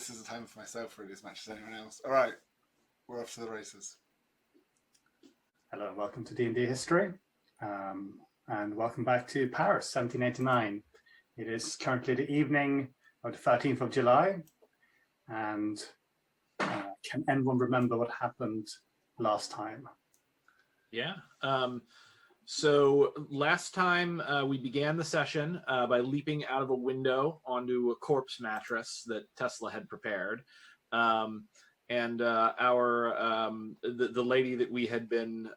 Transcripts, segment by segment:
this is a time for myself really as much as anyone else. All right, we're off to the races. Hello and welcome to D&D History, and welcome back to Paris, 1789. It is currently the evening of the 13th of July, and can anyone remember what happened last time? Yeah. So last time we began the session by leaping out of a window onto a corpse mattress that Tesla had prepared. And the lady that we had been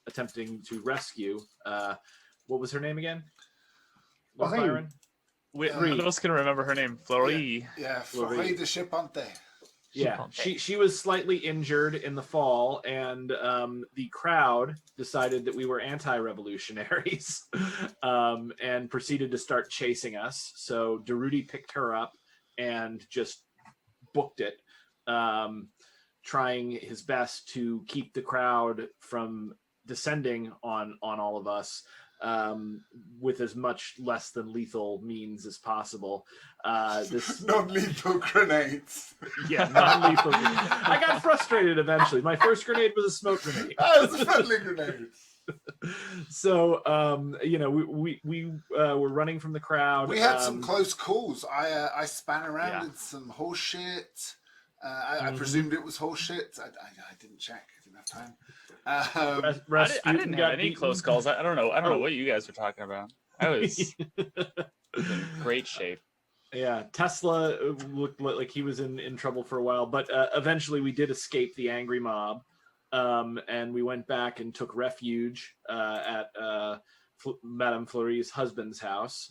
attempting to rescue, what was her name again? Byron? None of us can remember her name. Fleury. Yeah, Fleury de Chipante. Yeah, she was slightly injured in the fall, and the crowd decided that we were anti-revolutionaries and proceeded to start chasing us. So Durruti picked her up and just booked it, trying his best to keep the crowd from descending on all of us with as much less than lethal means as possible. This non-lethal grenades. Yeah, non-lethal. I got frustrated eventually. My first grenade was a smoke grenade. Oh, it was a friendly grenade. So, we were running from the crowd. We had some close calls. I span around in some horse shit. I presumed it was horse shit. I didn't check. I didn't have time. I didn't have any close calls. I don't know what you guys were talking about. I was in great shape. Yeah, Tesla looked like he was in trouble for a while, but eventually we did escape the angry mob, and we went back and took refuge at Madame Fleury's husband's house,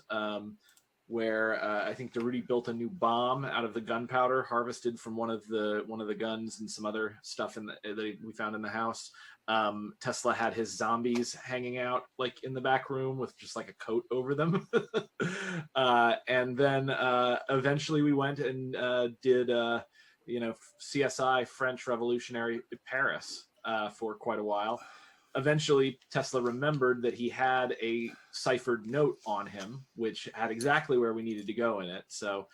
where I think Durruti built a new bomb out of the gunpowder harvested from one of the guns and some other stuff that we found in the house. Tesla had his zombies hanging out like in the back room with just like a coat over them. And then eventually we went and did CSI, French Revolutionary Paris, for quite a while. Eventually Tesla remembered that he had a ciphered note on him which had exactly where we needed to go in it, so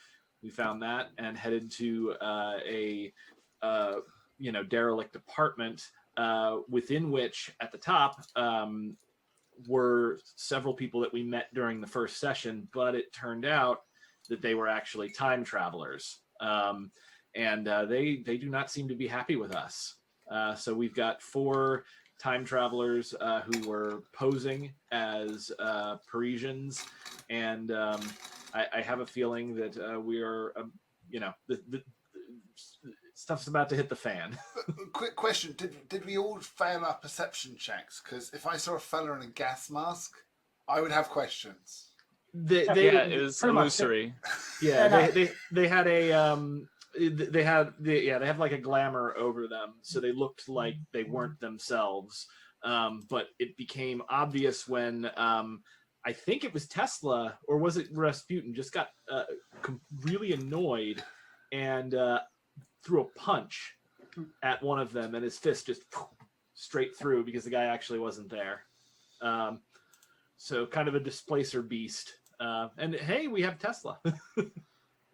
we found that and headed to a derelict apartment, within which at the top were several people that we met during the first session, but it turned out that they were actually time travelers, and they do not seem to be happy with us. So we've got 4 time travelers who were posing as Parisians, and I have a feeling that we are, the stuff's about to hit the fan. Quick question: Did we all fail our perception checks? Because if I saw a fella in a gas mask, I would have questions. It was illusory. Yeah, they had a they have like a glamour over them, so they looked like they weren't themselves. But it became obvious when I think it was Tesla, or was it Rasputin, just got really annoyed and threw a punch at one of them, and his fist just straight through because the guy actually wasn't there. So kind of a displacer beast. And hey, we have Tesla.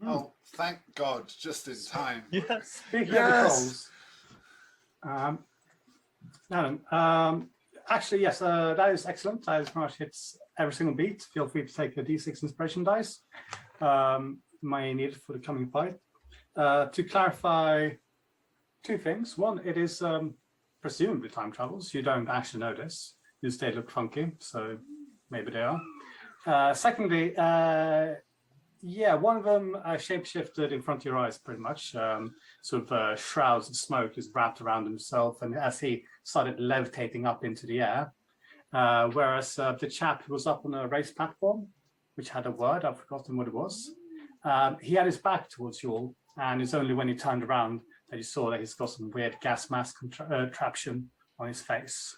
Oh, thank God, just in time. Yes. Speaking of the calls, actually, yes, that is excellent. That is pretty much hits every single beat. Feel free to take a D6 inspiration dice. May need for the coming fight. To clarify 2 things. One, it is presumably time travels. You don't actually know this. You they look funky, so maybe they are. Secondly, one of them shapeshifted in front of your eyes, pretty much. Shrouds of smoke is wrapped around himself, and as he started levitating up into the air, whereas the chap who was up on a race platform, which had a word, I've forgotten what it was, he had his back towards you all, and it's only when he turned around that you saw that he's got some weird gas mask contraption on his face.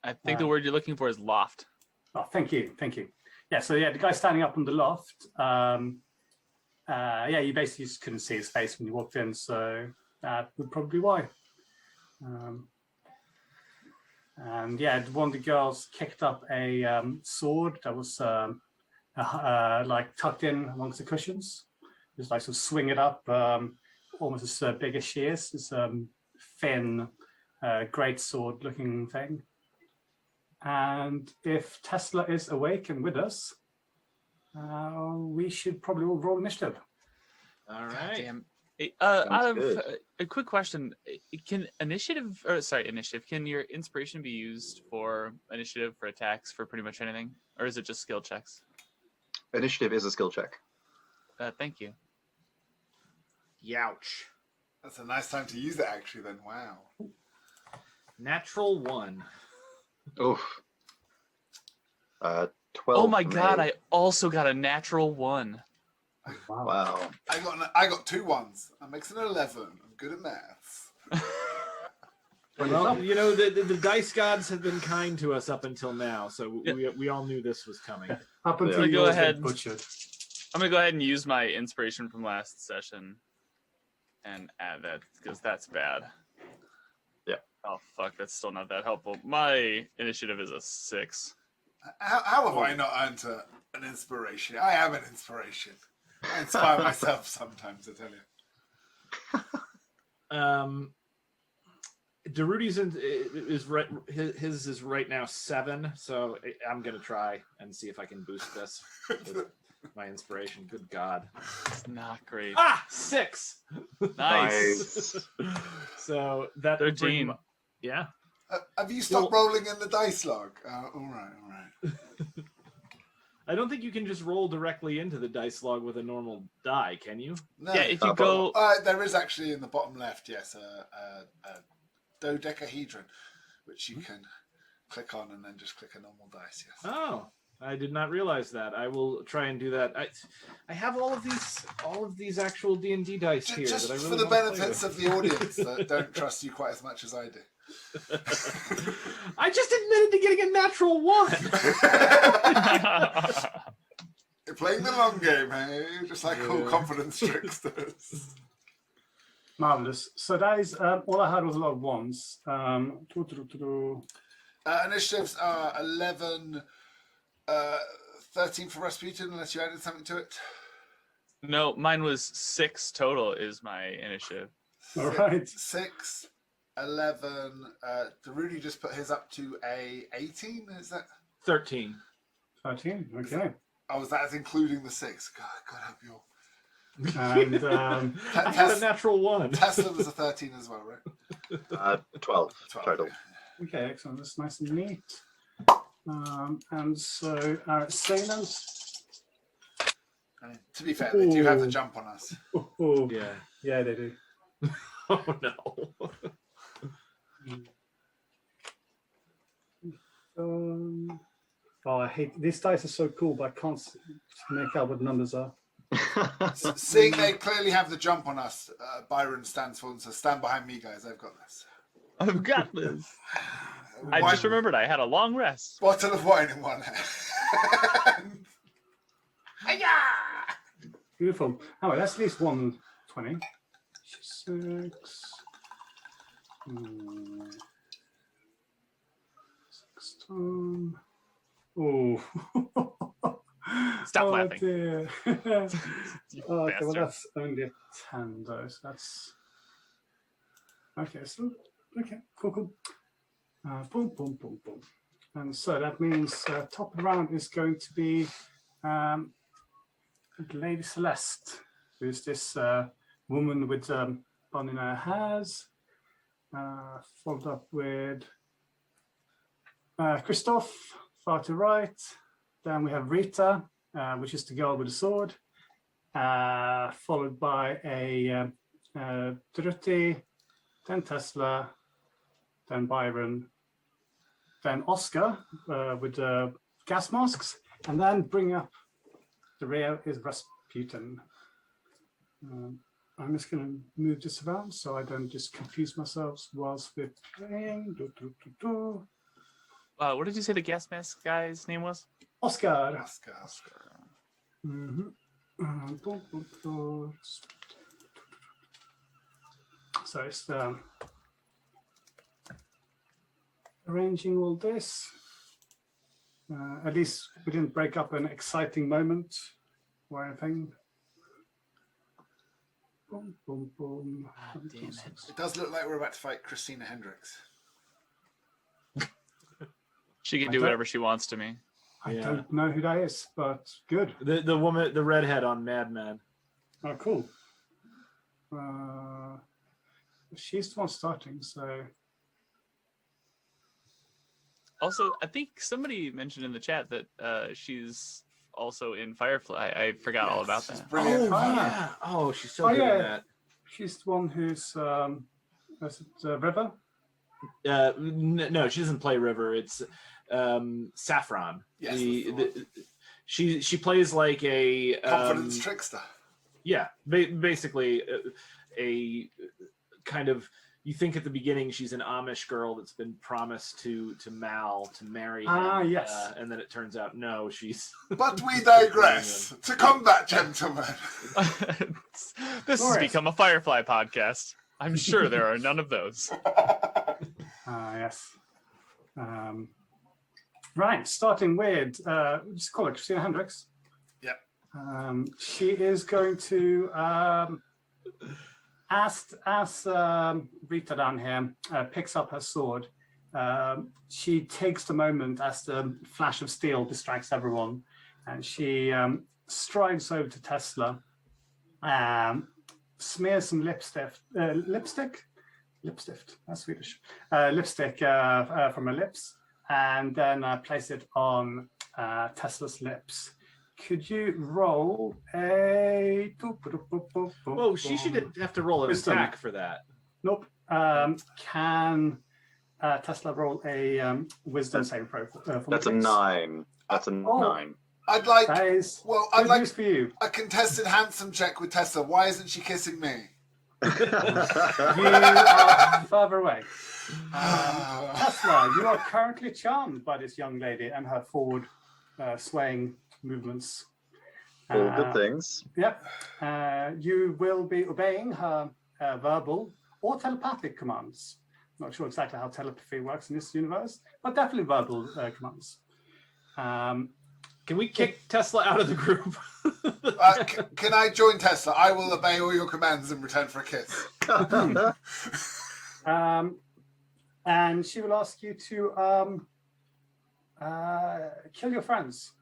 I think the word you're looking for is loft. Oh, thank you. Yeah, so the guy standing up on the loft, you basically just couldn't see his face when you walked in, so that would probably be why. And yeah, one of the girls kicked up a sword that was tucked in amongst the cushions. Just like sort of swing it up, almost as big as she is. It's thin, great sword looking thing. And if Tesla is awake and with us, we should probably all roll initiative. All right. Damn. Good. A quick question: Can Can your inspiration be used for initiative for attacks for pretty much anything, or is it just skill checks? Initiative is a skill check. Thank you. Youch. That's a nice time to use it, actually. Then, wow. Natural 1. Oof. 12. Oh my for god! me. I also got a natural 1. Wow. I got 2 1s. That makes an 11. I'm good at maths. Well, you know, the dice gods have been kind to us up until now, so we all knew this was coming. Up until Yeah. you Go all ahead. get butchered. I'm gonna go ahead and use my inspiration from last session and add that because that's bad. Yeah. Oh fuck, that's still not that helpful. My initiative is a 6. How have I not earned an inspiration? I am an inspiration. I inspire myself sometimes, I tell you. Durruti's is right. His is right now 7, so I'm gonna try and see if I can boost this with my inspiration. Good God, It's not great. 6. Nice. So that would bring 13. yeah. Have you stopped rolling in the dice log? All right. I don't think you can just roll directly into the dice log with a normal die, can you? No. Yeah, if you go. There is actually in the bottom left, yes, a dodecahedron, which you can click on and then just click a normal dice. Yes. Oh, I did not realize that. I will try and do that. I have all of these actual D&D dice here Just that I really for the wanna play benefits with. of the audience that don't trust you quite as much as I do. I just admitted to getting a natural 1. You're playing the long game, hey? Just like all confidence tricksters. Marvelous. So that is all I had was a lot of ones. Initiatives are 11, 13 for Rasputin, unless you added something to it. No, mine was 6 total. Is my initiative. All right. 6, 11. Durruti just put his up to a 18. Is that? 13. 13. Okay. Oh, that's including the 6. God help you all. And I had a natural 1. Tesla was a 13 as well, right? 12 12. total. okay, excellent. That's nice and neat. And so our assailants. I mean, to be fair, they do have the jump on us. Oh, Yeah. yeah, they do. Oh no. Oh, I hate these dice are so cool, but I can't make out what the numbers are. Seeing they clearly have the jump on us, Byron stands for and says, "Stand behind me, guys. I've got this." I've got this. I Wine- just remembered I had a long rest. bottle of wine in one hand. Beautiful. Oh, well, that's at least 120. 6. 16. Oh. Stop oh, laughing. Dear. You Okay, well, bastard. that's only a 10, though. So that's okay. So okay, cool. Boom, boom, boom, boom. And so that means top of the round is going to be Lady Celeste, who's this woman with bun in her hairs, followed up with Christoph, far to right. Then we have Rita, which is the girl with the sword, followed by a Durruti, then Tesla, then Byron, then Oscar with gas masks, and then bring up the rear is Rasputin. I'm just going to move this around so I don't just confuse myself whilst we're playing. What did you say the gas mask guy's name was? Oscar. Oscar. So it's arranging all this. At least we didn't break up an exciting moment or anything. Boom, boom, boom. damn it. It does look like we're about to fight Christina Hendrix. She can I do don't- whatever she wants to me. I Yeah. don't know who that is, but good. The woman, the redhead on Mad Men. Oh, cool. She's the one starting, so Also, I think somebody mentioned in the chat that she's also in Firefly. I forgot all about She's that. brilliant. yeah. Oh, she's so Oh, good yeah. in that. she's the one who's is it River? No, she doesn't play River. It's Saffron. Yes, She plays like a Confidence trickster. yeah, basically a kind of. You think at the beginning she's an Amish girl that's been promised to Mal to marry him. Ah, yes. And then it turns out no, she's. But we digress. To combat, gentlemen. This has Glorious. become a Firefly podcast. I'm sure there are none of those. Yes. Right, starting with just call it Christina Hendrix. Yep. She is going to as Rita down here picks up her sword. She takes the moment as the flash of steel distracts everyone, and she strides over to Tesla, smears some lipstick. That's Swedish. Lipstick from her lips, and then place it on Tesla's lips. Could you roll a? Oh, she should have to roll an Wisdom. attack for that. Nope. Can Tesla roll a wisdom saving throw? That's a 9. That's a 9. I'd like. That is Well, good I'd like news for you. a contested handsome check with Tessa. Why isn't she kissing me? You are further away. Tesla, you are currently charmed by this young lady and her forward swaying movements. All good things. Yep. You will be obeying her verbal or telepathic commands. Not sure exactly how telepathy works in this universe, but definitely verbal commands. Can we kick Tesla out of the group? Can I join Tesla? I will obey all your commands in return for a kiss. And she will ask you to kill your friends.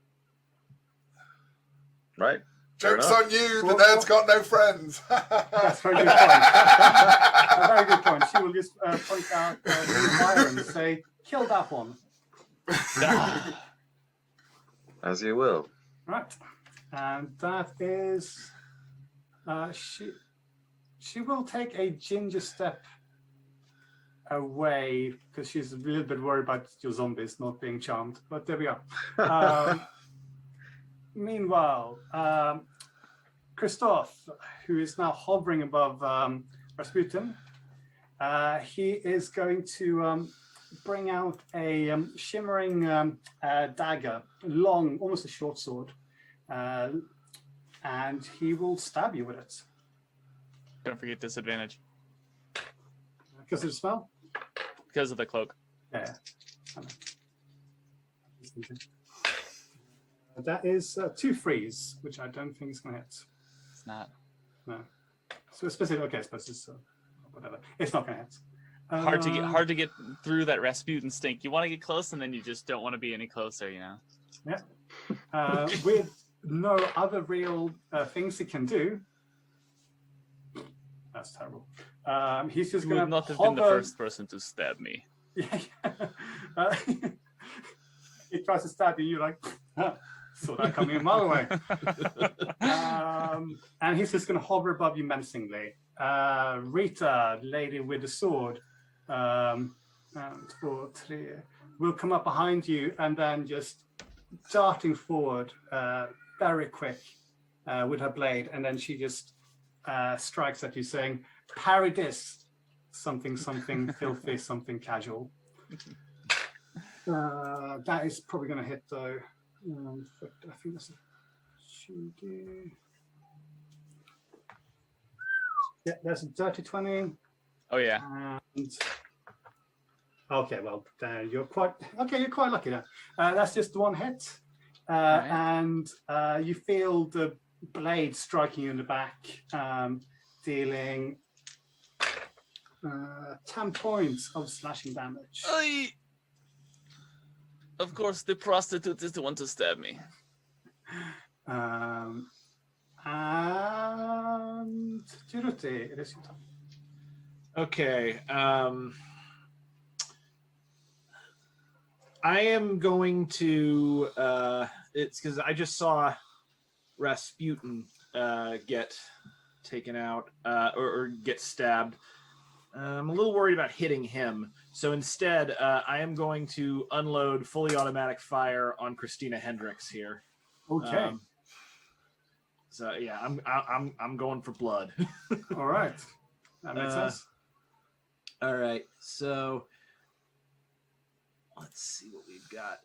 Right. Fair Joke's enough. on you, the nerd's got no friends. That's a very good point. A very good point. She will just point out Byron and say, kill that one. As you will. Right. And that is she will take a ginger step away because she's a little bit worried about your zombies not being charmed. But there we are. Meanwhile, Christoph, who is now hovering above Rasputin, he is going to bring out a shimmering dagger, long, almost a short sword, and he will stab you with it. Don't forget disadvantage Because of the smell? because of the cloak. Yeah. That is 2 freeze, which I don't think is going to hit. It's not No. So it's specific. Okay, I suppose it's whatever. It's not going to hit. hard to get through that Rasputin stink. You want to get close, and then you just don't want to be any closer. You know. Yeah. With no other real things he can do. That's terrible. He's just You going would to not have been the first person to stab me. Yeah. He tries to stab you. You're like, saw that coming a mile away. And he's just going to hover above you menacingly. Rita, lady with the sword, and 4, 3, will come up behind you and then just darting forward very quick with her blade. And then she just strikes at you saying, parry this, something, filthy, something casual. That is probably going to hit though. I think that's a shooting. Yeah, there's a dirty 20. Oh yeah. And okay, well, you're quite lucky now. That's just 1 hit, Right. and you feel the blade striking you in the back. dealing 10 points of slashing damage. Of course, the prostitute is the one to stab me. And Durruti, it is your turn. Okay. I am going to. It's because I just saw Rasputin get taken out or get stabbed. I'm a little worried about hitting him. So instead, I am going to unload fully automatic fire on Christina Hendrix here. Okay. So yeah, I'm going for blood. All right. That makes sense. All right. So let's see what we've got.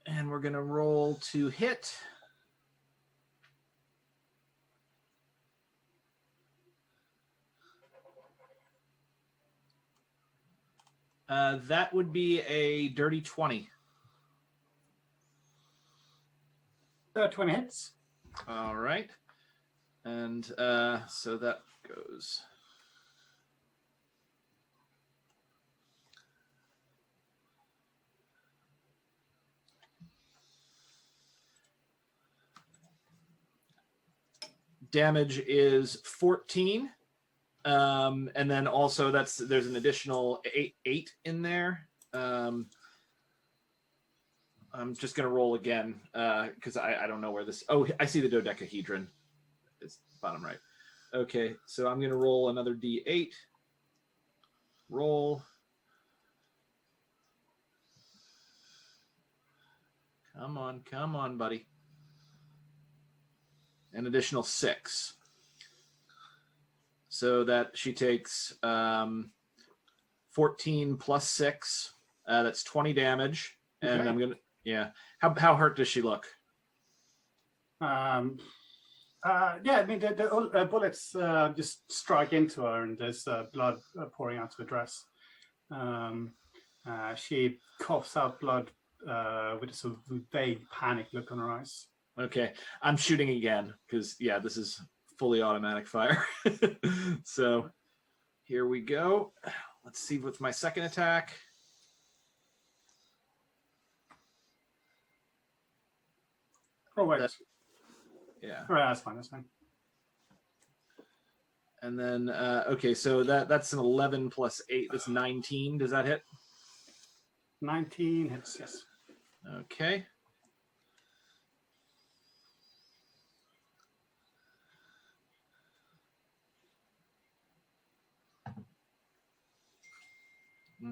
And we're gonna roll to hit. That would be a dirty 20. 20 hits. All right. And so that goes. Damage is 14. And then also there's an additional eight in there. I'm just gonna roll again because I don't know where this. Oh, I see the dodecahedron. It's bottom right. Okay, so I'm gonna roll another D8. Roll. Come on, buddy. An additional 6. So that she takes 14 plus 6. That's 20 damage. And Okay. I'm gonna How hurt does she look? Yeah, I mean the bullets just strike into her, and there's blood pouring out of her dress. She coughs out blood with a sort of vague panic look on her eyes. Okay, I'm shooting again because this is fully automatic fire. So here we go. Let's see what's my second attack. Oh wait, Yeah. all right, that's fine. That's fine. And then okay, so that's an 11 plus 8. That's 19. Does that hit? 19 hits. Yes. Okay.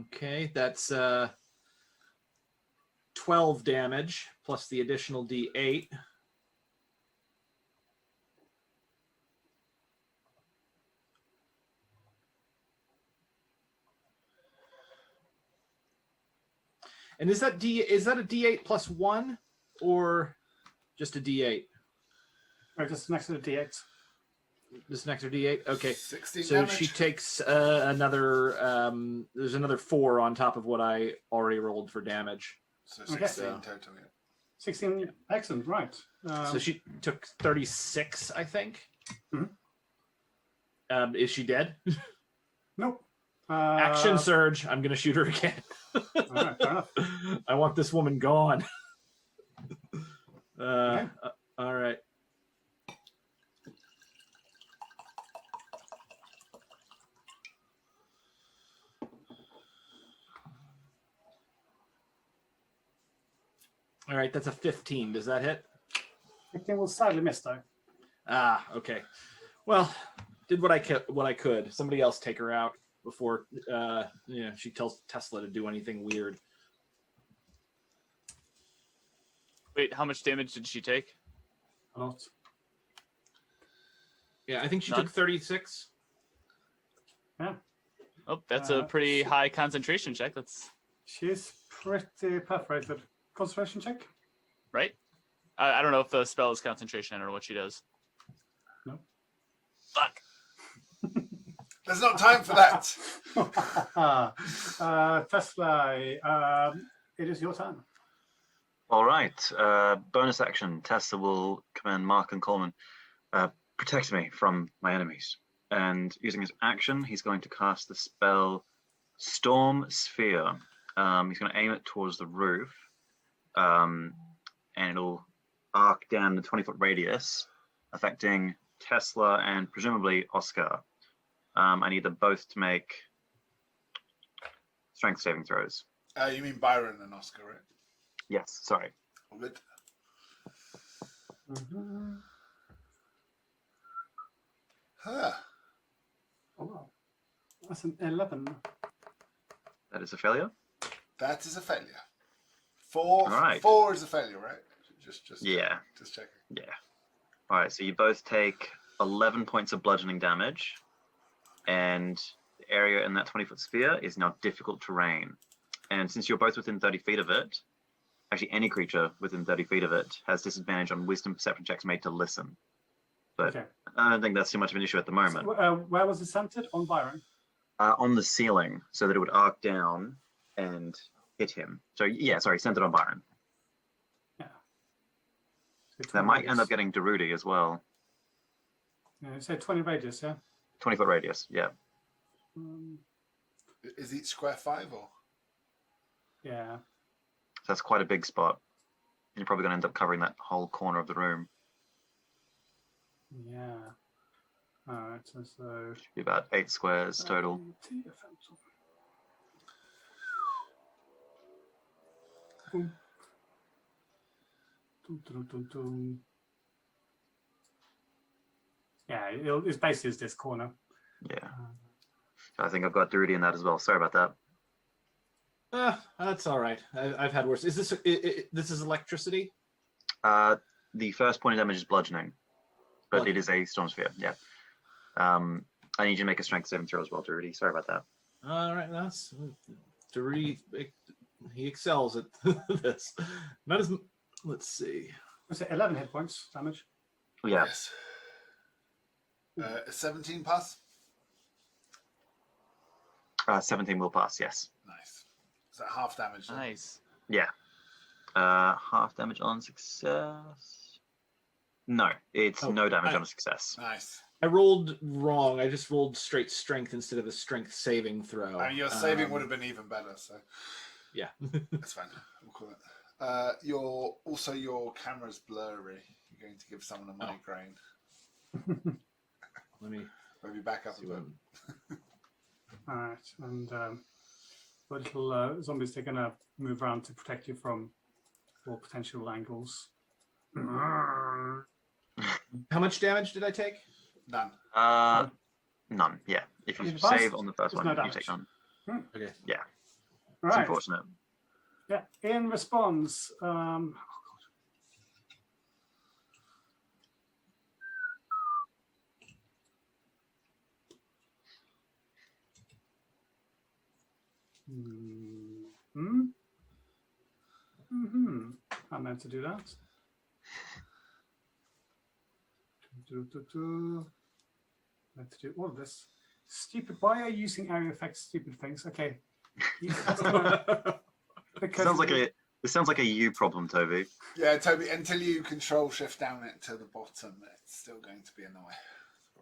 Okay, that's 12 damage plus the additional D8. And is that a D8 plus 1 or just a D8? Right, just next to the D8. Just next to D8? Okay. 16 So damage. she takes another, there's another 4 on top of what I already rolled for damage. So Okay. 16 total, yeah. 16, excellent, right. So she took 36, I think. Mhm. Is she dead? Nope. Action surge. I'm going to shoot her again. All right, fair enough. I want this woman gone. Okay. All right. All right, that's a 15. Does that hit? 15 will slightly miss though. Ah, okay. Well, did what I could. Somebody else take her out before she tells Tesla to do anything weird. Wait, how much damage did she take? A lot. Yeah, I think she None? took 36. Yeah. Oh, that's a pretty high concentration check. That's She's pretty perforated. Concentration check? right. I don't know if the spell is concentration. I don't know what she does. No. Fuck. There's not time for that. Tesla, it is your turn. All right. Bonus action. Tesla will command Mark and Coleman, protect me from my enemies. And using his action, he's going to cast the spell Storm Sphere. He's going to aim it towards the roof, and it'll arc down the 20-foot radius, affecting Tesla and presumably Oscar. I need them both to make strength saving throws. You mean Byron and Oscar, right? Yes, sorry. All good. Huh. Oh, wow. That's an 11. That is a failure. That is a failure. Four. All right. 4 is a failure, right? Just Yeah. Just checking. Yeah. All right, so you both take 11 points of bludgeoning damage, and the area in that 20-foot sphere is now difficult terrain. And since you're both within 30 feet of it, actually any creature within 30 feet of it has disadvantage on wisdom perception checks made to listen. But Okay. I don't think that's too much of an issue at the moment. So, where was it centered? On Byron? On the ceiling, so that it would arc down and hit him. So yeah, sorry, centered on Byron. Yeah. So That might 20 end up radius. getting Durruti as well. Yeah, you said 20 radius, yeah? 20-foot radius, yeah. Is each square 5 or? Yeah. So that's quite a big spot. You're probably going to end up covering that whole corner of the room. Yeah. All right. So Should be about 8 squares total. Boom. Dum, dum, dum, dum. Yeah, it's basically this corner. Yeah. I think I've got Durruti in that as well. Sorry about that. That's all right. I've had worse. Is this this is electricity? The first point of damage is bludgeoning, but it is a storm sphere. Yeah. I need you to make a strength saving throw as well, Durruti. Sorry about that. All right, that's Durruti. He excels at this. Not as. Let's see. Was it 11 hit points damage? Yeah. Yes. 17 pass. 17 will pass. Yes. Nice. Is that half damage? Then? Nice. Yeah. Half damage on success. No, it's no damage on a success. Nice. I rolled wrong. I just rolled straight strength instead of a strength saving throw. I mean, your saving would have been even better. So Yeah. that's fine. We'll call it. Your camera's blurry. You're going to give someone a migraine. Let me Maybe back up a see bit. what. All right. And the little zombies, they're going to move around to protect you from all potential angles. How much damage did I take? None. None. Yeah. If you You save passed. on the first There's one, no you take damage. none. Okay. Yeah. All It's right. unfortunate. Yeah. In response, I meant to do that. Meant to do all of this. Stupid. Why are you using area effects? Stupid things. Okay. Because This sounds like a you problem, Toby. Yeah, Toby. Until you control shift down it to the bottom, it's still going to be in the way.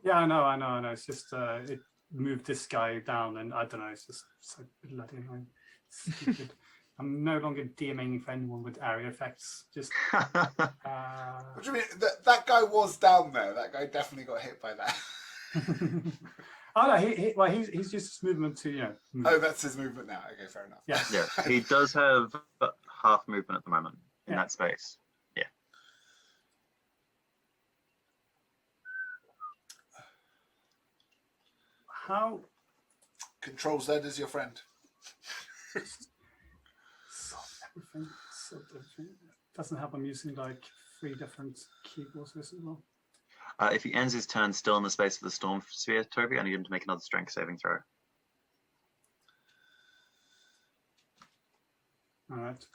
Yeah, I know. It's just it moved this guy down, and I don't know. It's just so bloody annoying. Stupid. I'm no longer DMing for anyone with area effects. Just What do you mean? That guy was down there. That guy definitely got hit by that. oh no, he's used his movement to move. Oh, that's his movement now. Okay, fair enough. Yeah. Yeah, he does have half movement at the moment in Yeah. that space. Yeah. How Control Z is your friend. everything doesn't help. I'm using like 3 different keyboards for this as well. If he ends his turn still in the space of the storm sphere, Toby, I need him to make another strength saving throw. All right.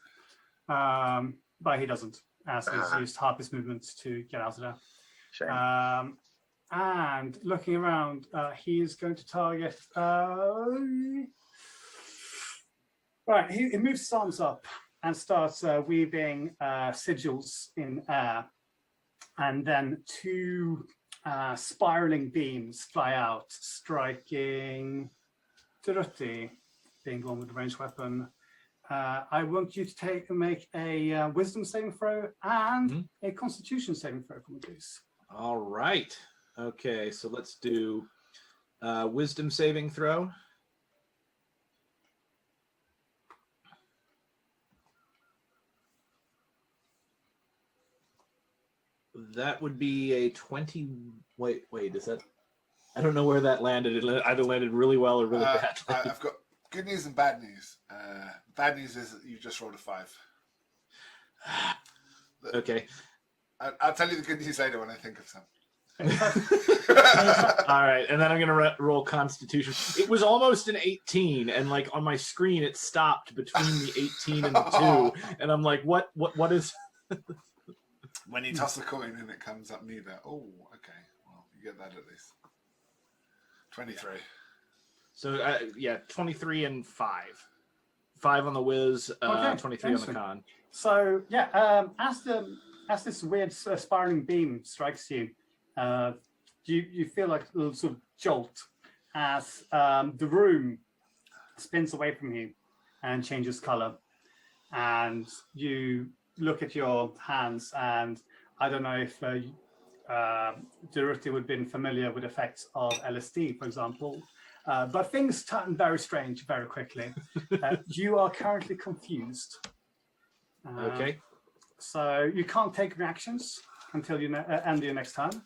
But he doesn't, as he's used half his movements to get out of there. Shame. And looking around, he is going to target. Right, he moves his arms up and starts weaving sigils in air. And then two spiraling beams fly out, striking Durruti, being one with the ranged weapon. I want you to make a wisdom saving throw and a constitution saving throw for me, please. All right. Okay, so let's do wisdom saving throw. That would be a 20. Wait, is that? I don't know where that landed. It either landed really well or really badly. I've got good news and bad news. Bad news is that you just rolled a 5. Okay. I'll tell you the good news later when I think of some. All right, and then I'm gonna roll Constitution. It was almost an 18, and like on my screen, it stopped between the 18 and the 2, and I'm like, what is? When you toss the coin and it comes up neither. Oh, okay. Well, you get that at least. 23. So yeah, 23 and 5. 5 on the whiz, Okay, 23 on the con. So yeah, as this weird spiraling beam strikes you, you feel like a little sort of jolt as the room spins away from you and changes color, and you look at your hands, and I don't know if Durruti would have been familiar with effects of LSD, for example, but things turn very strange very quickly. You are currently confused. Okay. So you can't take reactions until you end your next turn.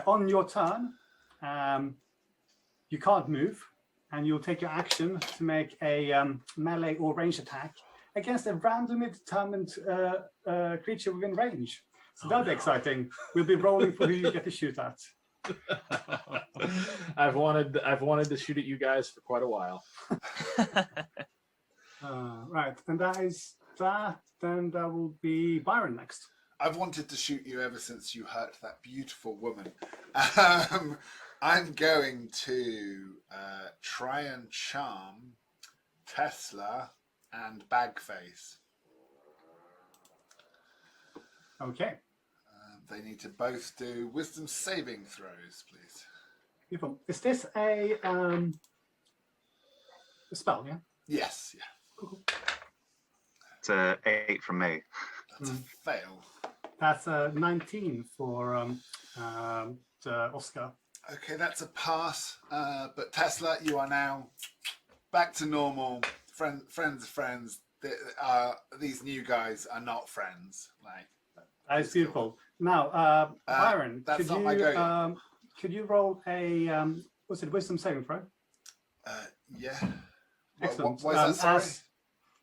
On your turn, you can't move, and you'll take your action to make a melee or range attack against a randomly determined creature within range. So that'll be exciting. We'll be rolling for who you get to shoot at. I've wanted to shoot at you guys for quite a while. Right, and that is that. Then that will be Byron next. I've wanted to shoot you ever since you hurt that beautiful woman. I'm going to try and charm Tesla and Bagface. Okay. They need to both do wisdom saving throws, please. Beautiful. Is this a spell? Yeah. Yes, yeah. Cool. It's a 8 from me. That's a fail. That's a 19 for Oscar. Okay, that's a pass. But Tesla, you are now back to normal. Friends are friends. These new guys are not friends. Like That is beautiful. Now, Byron, that's not my go. could you roll a what's it, wisdom saving throw? Yeah. Excellent. Why is that? Sorry.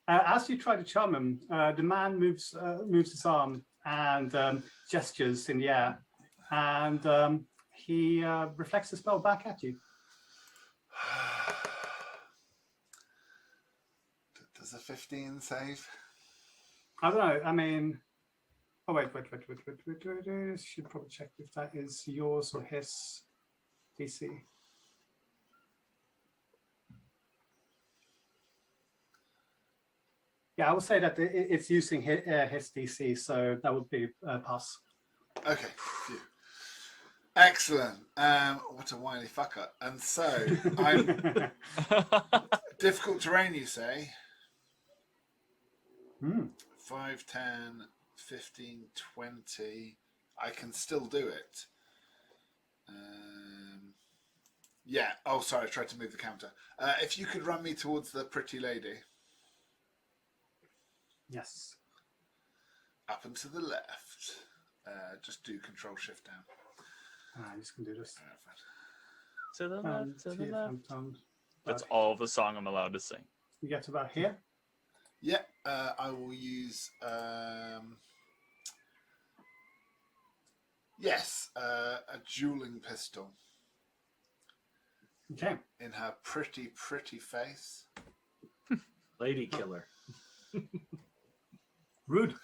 As you try to charm him, the man moves his arm and gestures in the air, and he reflects the spell back at you. Does a 15 save? I don't know. I mean, oh wait. Should probably check if that is yours or his DC. Yeah, I would say that it's using his DC, so that would be a pass. Okay. Phew. Excellent. What a wily fucker. And so, I'm difficult terrain, you say? 5, 10, 15, 20. I can still do it. Yeah. Oh, sorry. I tried to move the counter. If you could run me towards the pretty lady. Yes. Up and to the left. Just do Control Shift down. I'm just gonna do this. To the left, to the left. That's Okay. all the song I'm allowed to sing. You get about here. Yeah, I will use. Yes, a dueling pistol Okay. in her pretty face. Lady killer. Rude.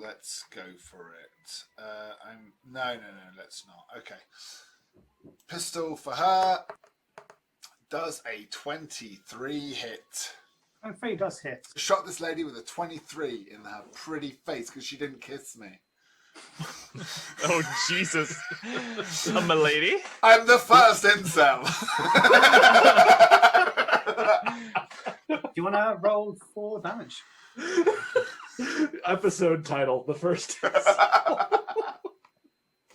Let's go for it. No, let's not. Okay. Pistol for her. does a 23 hit. And 3 does hit. Shot this lady with a 23 in her pretty face because she didn't kiss me. Oh, Jesus. A milady? I'm the first incel. Do you want to roll 4 damage? Episode title: The First.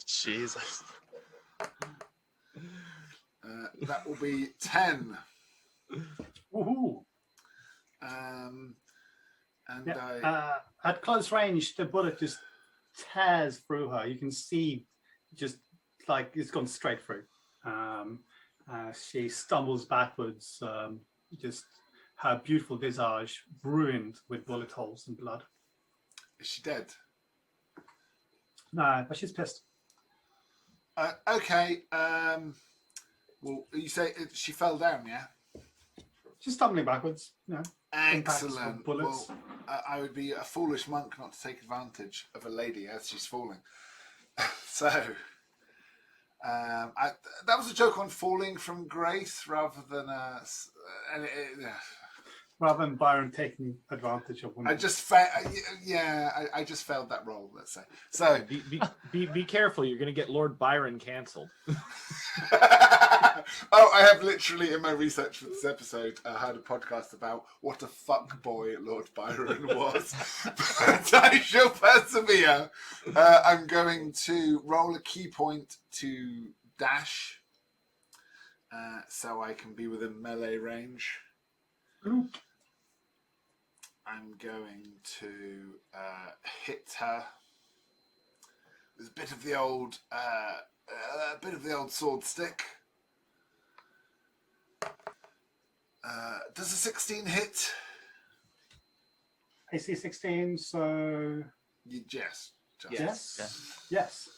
Jesus. That will be 10. Woohoo! And Yeah. At close range, the bullet just tears through her. You can see just like it's gone straight through. She stumbles backwards, just her beautiful visage ruined with bullet holes and blood. is she dead? No, but she's pissed. Okay. Well, you say she fell down, yeah? She's stumbling backwards. You know, impacts Excellent. of bullets. Well, I would be a foolish monk not to take advantage of a lady as she's falling. So, that was a joke on falling from grace rather than rather than Byron taking advantage of women. I just I just failed that role. Let's say so. Be careful. You're going to get Lord Byron cancelled. Oh, I have literally in my research for this episode heard a podcast about what a fuck boy Lord Byron was. But I shall persevere. I'm going to roll a key point to dash, so I can be within melee range. I'm going to hit her with a bit of the old sword stick. Does a 16 hit? AC 16, so Yes. yes.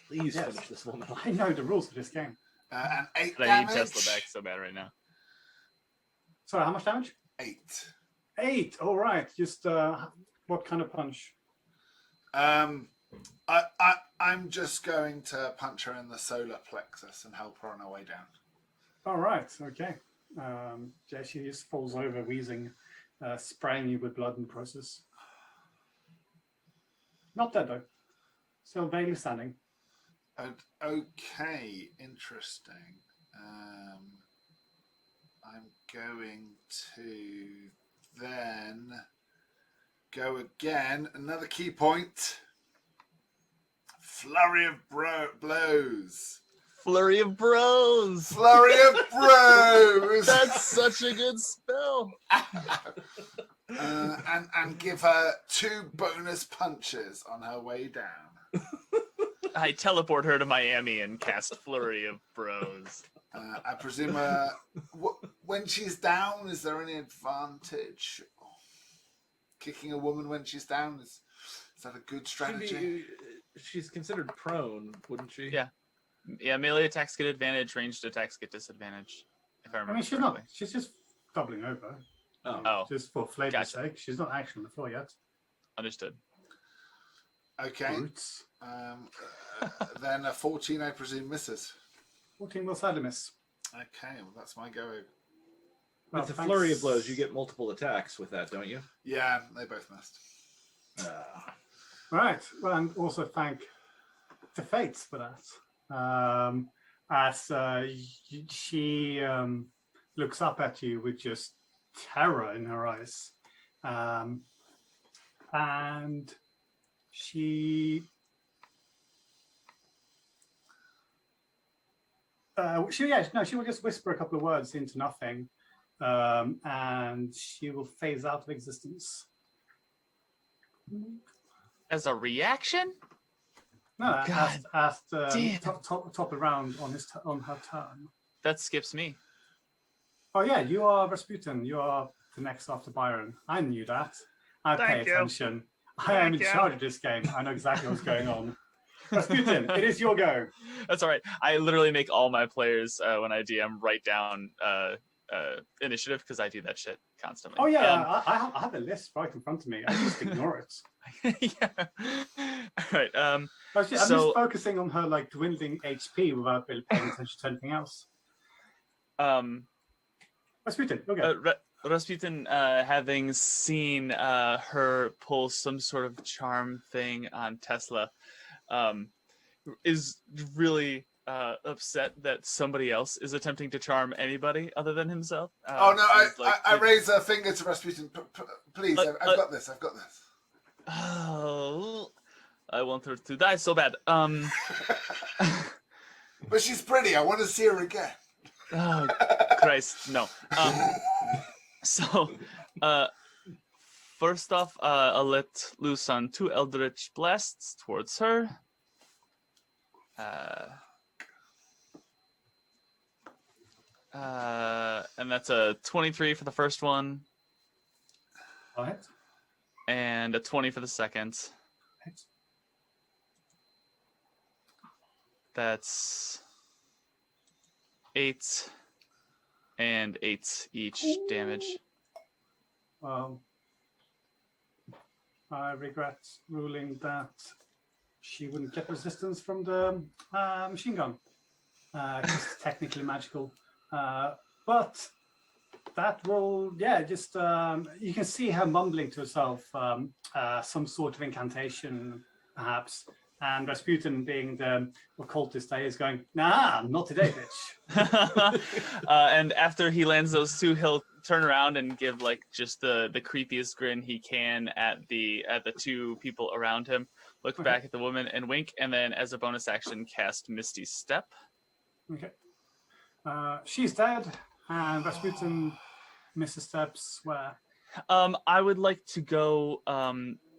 Please Yes. finish this woman. I know the rules of this game. And 8 I damage. need Tesla back so bad right now. Sorry, how much damage? 8. 8. All right. Just what kind of punch? I'm just going to punch her in the solar plexus and help her on her way down. All right. Okay. Yeah, she just falls over, wheezing, spraying you with blood in the process. Not dead though. Still vaguely standing. Okay, interesting. I'm going to then go again. Another key point. Flurry of blows. Flurry of Bros. Flurry of bros. That's such a good spell. And give her 2 bonus punches on her way down. I teleport her to Miami and cast Flurry of Bros. I presume when she's down, is there any advantage? Kicking a woman when she's down, is that a good strategy? She's considered prone, wouldn't she? Yeah. Yeah, melee attacks get advantage, ranged attacks get disadvantage. If I remember I mean, she's correctly. not. She's just doubling over. Oh, Just for flavor's Gotcha. sake. She's not actually on the floor yet. understood. Okay. Brutes. Then a 14, I presume, misses. 14 will sadly miss. Okay, well, that's my go. With the thanks. flurry of blows, you get multiple attacks with that, don't you? Yeah, they both missed. Right. Well, and also thank the fates for that. As she looks up at you with just terror in her eyes. And she will just whisper a couple of words into nothing, and she will phase out of existence. As a reaction? No, God asked damn. top the round on her turn. That skips me. Oh yeah, you are Rasputin. You are the next after Byron. I knew that. I pay Thank you. attention. I am in charge of this game. I know exactly what's going on. Rasputin, it is your go. That's all right. I literally make all my players, when I DM, write down initiative because I do that shit constantly. Oh yeah, I have a list right in front of me. I just ignore it. Yeah. All right. I'm just focusing on her like dwindling HP without really paying attention to anything else. Rasputin, okay. Rasputin, having seen her pull some sort of charm thing on Tesla, is really upset that somebody else is attempting to charm anybody other than himself. Oh no! He's like, I raise a finger to Rasputin. Please, I've got this. I've got this. Oh, I want her to die so bad. But she's pretty. I want to see her again. Oh, Christ, no. So, first off, I'll let loose on 2 Eldritch Blasts towards her. And that's a 23 for the first one, All right. and a 20 for the second. That's 8 and 8 each damage. Well, I regret ruling that she wouldn't get resistance from the machine gun. It's technically magical. But that will, just you can see her mumbling to herself some sort of incantation, perhaps. And Rasputin, being the occultist that he is, going, nah, not today, bitch. And after he lands those 2, he'll turn around and give like just the creepiest grin he can at the 2 people around him. Look back at the woman and wink, and then as a bonus action, cast Misty Step. Okay. She's dead, and Rasputin misses steps where? I would like to go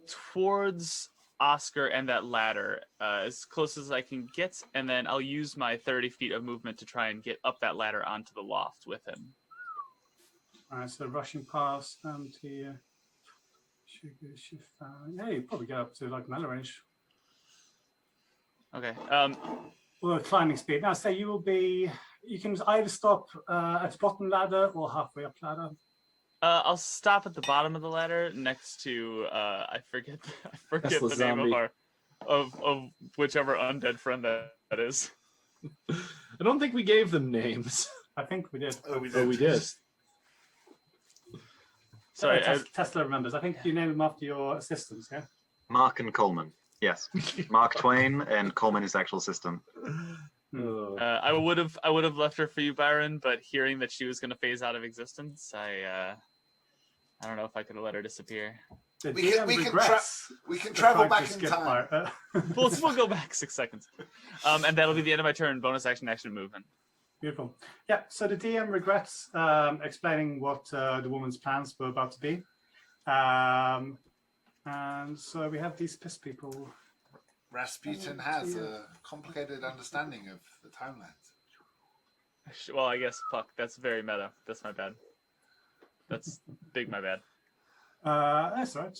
towards Oscar and that ladder as close as I can get, and then I'll use my 30 feet of movement to try and get up that ladder onto the loft with him. All right, so rushing past and he yeah, you probably get up to like melee range. Okay. Well, climbing speed. Now, say you can either stop at the bottom ladder or halfway up ladder. I'll stop at the bottom of the ladder next to I forget Tesla the zombie. name of whichever undead friend that is. I don't think we gave them names. I think we did. Oh, we Oh, we did. Sorry, Tesla remembers. I think you named them after your assistants, yeah? Mark and Coleman. Yes, Mark Twain and Coleman his actual assistant. I would have left her for you, Byron, but hearing that she was going to phase out of existence, I don't know if I could have let her disappear. The We DM can regrets We can the travel fact back to in skip time. part. We'll go back 6 seconds, and that'll be the end of my turn. Bonus action movement. Beautiful. Yeah, so the DM regrets explaining what the woman's plans were about to be. And so we have these piss people. Rasputin has a complicated understanding of the timelines. Well, I guess fuck. That's very meta. That's my bad. That's big. My bad. That's right.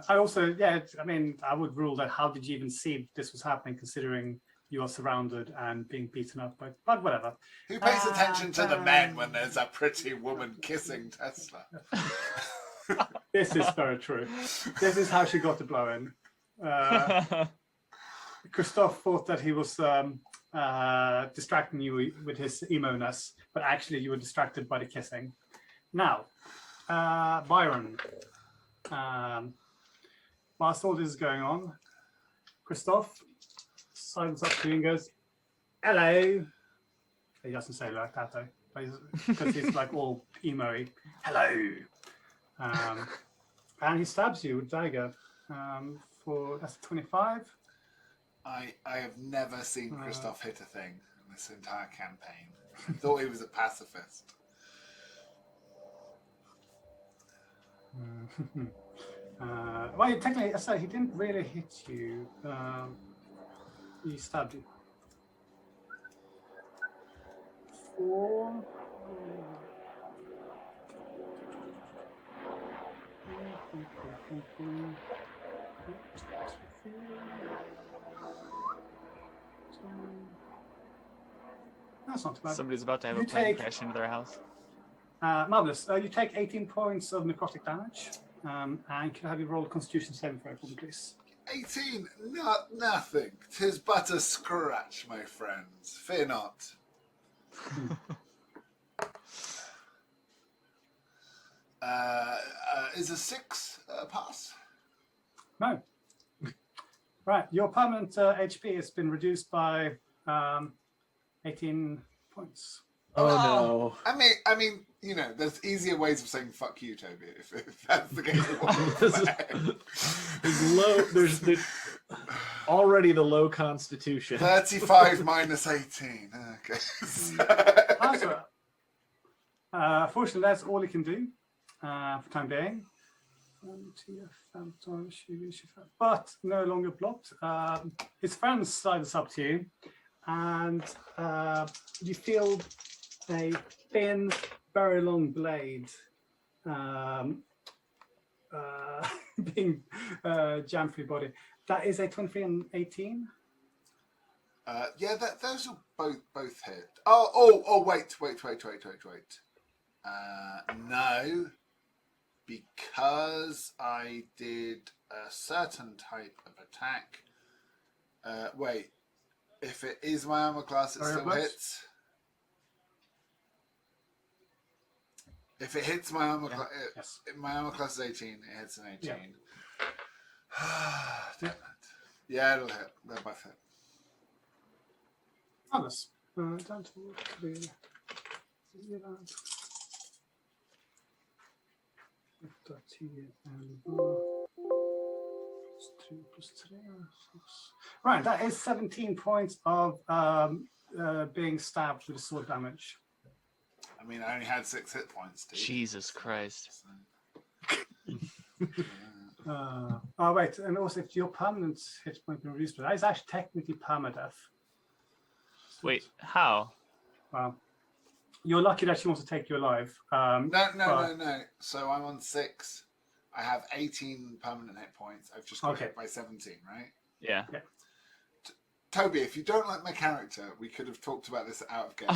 I also, I would rule that how did you even see this was happening, considering you are surrounded and being beaten up, but whatever. Who pays attention to the men when there's a pretty woman kissing Tesla? This is very true. This is how she got the blow in. Christoph thought that he was distracting you with his emo-ness, but actually you were distracted by the kissing. Now, Byron, whilst all this is going on, Christoph signs up to you and goes, hello. He doesn't say it like that though, because he's like all emo-y. Hello. And he stabs you with dagger for, that's 25. I have never seen Christoph hit a thing in this entire campaign. I thought he was a pacifist. Well, technically, I said he didn't really hit you. He stabbed you. 4. That's not too bad. Somebody's about to have You a plane take- crash into their house. Marvelous. You take 18 points of necrotic damage, and can I have you roll a Constitution saving throw for me, please? 18, nothing. 'Tis but a scratch, my friends. Fear not. Is a 6 pass? No. Right, your permanent HP has been reduced by 18 points. Oh no. I mean, you know, there's easier ways of saying "fuck you," Toby. If that's the game you want to This play. there's already the low constitution. 35 minus 18. Okay. Also, fortunately, that's all he can do for time being. But no longer blocked. His friends slide this up to you, and you feel a thin, very long blade being jammed through your body. That is a 23 and 18. Yeah, those will both hit. Oh, wait. No, because I did a certain type of attack. Wait, if it is my armor class, it still hits. If it hits my armor class, Yes. my armor class is 18. It hits an 18. Yeah. Damn it. Yeah, it'll hit. They're both hit. Others. Down to the 13 and 2 plus 3. Right, that is 17 points of being stabbed with a sword damage. I mean, I only had 6 hit points, dude. Jesus Christ. Oh, wait, and also if your permanent hit point been reduced, that is actually technically permadeath. Wait, how? Well, you're lucky that she wants to take you alive. No. So I'm on 6. I have 18 permanent hit points. I've just got hit by 17, right? Yeah. Toby, if you don't like my character, we could have talked about this out of game.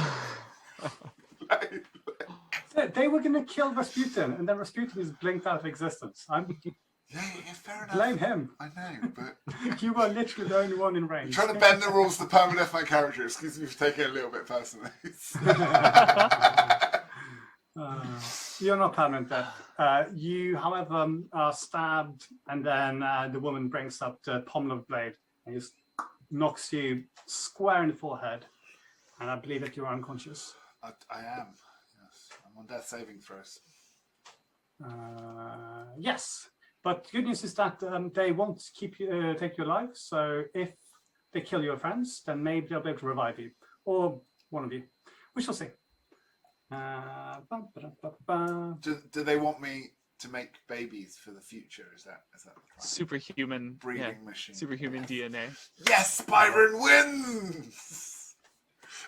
They were going to kill Rasputin, and then Rasputin is blinked out of existence. Yeah, fair enough. Blame him. I know, but You were literally the only one in range. trying to bend the rules to permadeath my character. Excuse me for taking it a little bit personally. You're not permanent death. You, however, are stabbed, and then the woman brings up the pommel of the blade and just knocks you square in the forehead. And I believe that you are unconscious. I am. Yes, I'm on death saving throws. Yes, but good news is that they won't keep you, take you alive. So if they kill your friends, then maybe they'll be able to revive you, or one of you. We shall see. Do they want me to make babies for the future? Is that the plan? Superhuman Breeding machine. Superhuman DNA. Yes, Byron wins!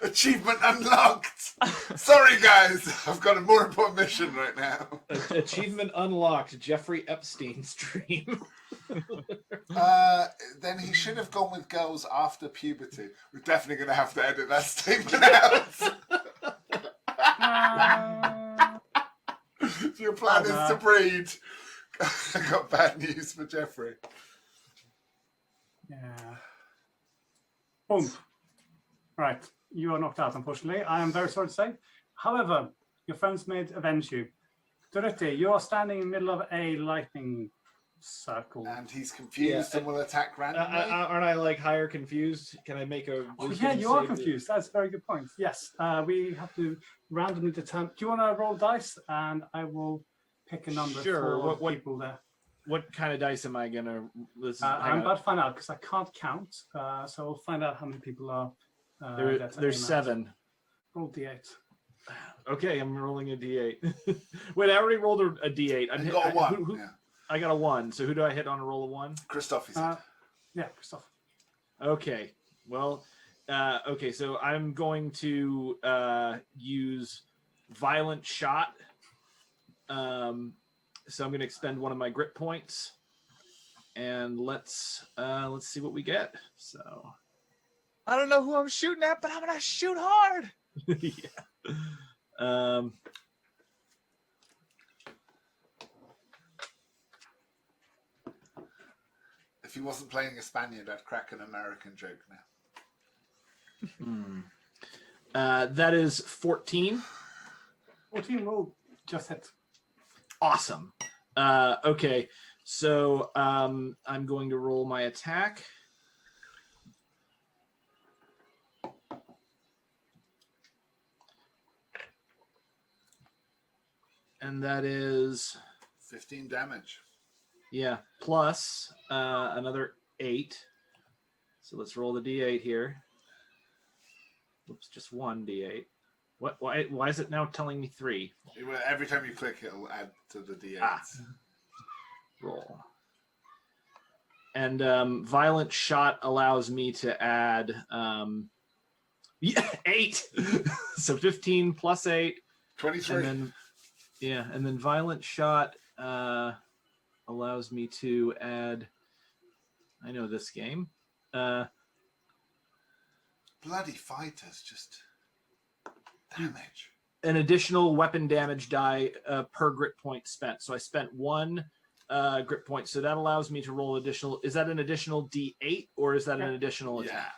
Achievement unlocked! Sorry, guys. I've got a more important mission right now. Achievement unlocked. Jeffrey Epstein's dream. Then he should have gone with girls after puberty. We're definitely going to have to edit that statement out. If your plan is to breed, I got bad news for Jeffrey. Yeah. Boom. Right. You are knocked out, unfortunately. I am very sorry to say. However, your friends may avenge you. Durruti, you are standing in the middle of a lightning circle. And he's confused and will attack randomly. Aren't I like higher confused? Can I make a? Oh, yeah, you are confused. That's a very good point. Yes, we have to randomly determine. Do you want to roll dice? And I will pick a number for people there. What kind of dice am I gonna? I'm about to find out because I can't count. So we'll find out how many people are. There's 7. Roll D8. Okay, I'm rolling a D8. Wait, I already rolled a D8. You got a 1. I got a 1. So who do I hit on a roll of 1? Christoph, he said. Yeah, Christoph. Okay. Well, okay. So I'm going to use violent shot. So I'm going to expend one of my grit points, and let's see what we get. So. I don't know who I'm shooting at, but I'm gonna shoot hard. Yeah. If he wasn't playing a Spaniard, I'd crack an American joke now. That is 14. 14 will just hit. Awesome. Okay, so I'm going to roll my attack. And that is 15 damage. plus another 8. So let's roll the d8 here. Oops, just one d8. What? Why is it now telling me 3? Every time you click, it'll add to the d8s. Roll. And violent shot allows me to add 8. So 15 plus 8. 23. And then violent shot allows me to add. I know this game. Bloody fighters, just damage. An additional weapon damage die per grit point spent. So I spent 1 grit point. So that allows me to roll additional. Is that an additional D8 or is that an additional attack?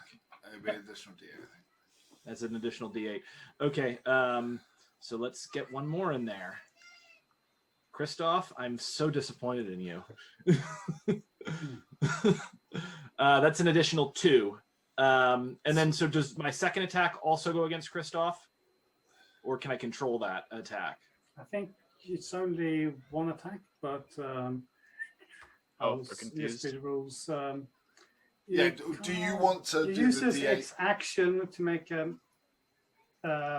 It'd be an additional D8, I think. That's an additional D8. Okay. So let's get one more in there. Christoph, I'm so disappointed in you. That's an additional 2. And then, so does my second attack also go against Christoph? Or can I control that attack? I think it's only 1 attack, but we're confused. the rules. Do you want to It do uses the D8? its action to make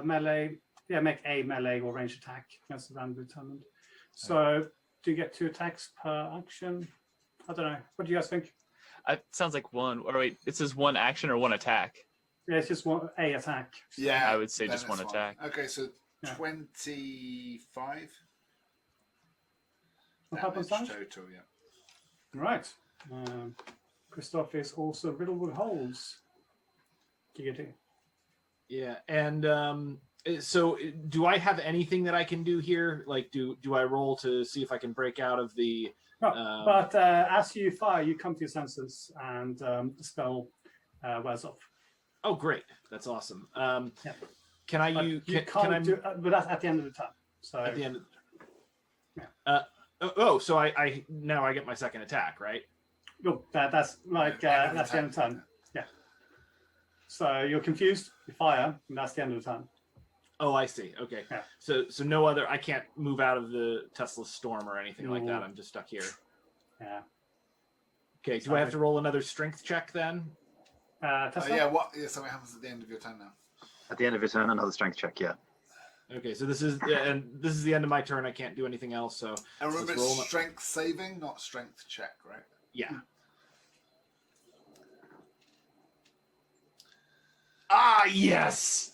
melee, make a melee or range attack against the random determined. So do you get 2 attacks per action? I don't know. What do you guys think? It sounds like one. Or wait, it says 1 action or 1 attack. Yeah, it's just a attack. Yeah, I would say then just 1 it's attack. Okay, so Yeah. 25 What happens damage then? total, yeah. Right. Christoph is also riddled with holes. Giggity. Yeah, and so do I have anything that I can do here? Like, do I roll to see if I can break out of the? No, but as you fire, you come to your senses, and the spell wears off. Oh, great! That's awesome. Yeah. Can I But use? you Can I? can't do, but that's at the end of the turn. So At the end. Yeah. So I now I get my second attack, right? no, that's like that's the end of the turn. Yeah. So you're confused. You fire, and that's the end of the turn. Oh, I see. Okay. Yeah. So no other. I can't move out of the Tesla storm or anything like No. that. I'm just stuck here. Yeah. Okay. Do I have to roll another strength check then? Tesla? So what happens at the end of your turn now? At the end of your turn, another strength check. Yeah. Okay. So this is the end of my turn. I can't do anything else. So And remember, let's roll it's strength saving, not strength check, right? yeah. Ah, yes.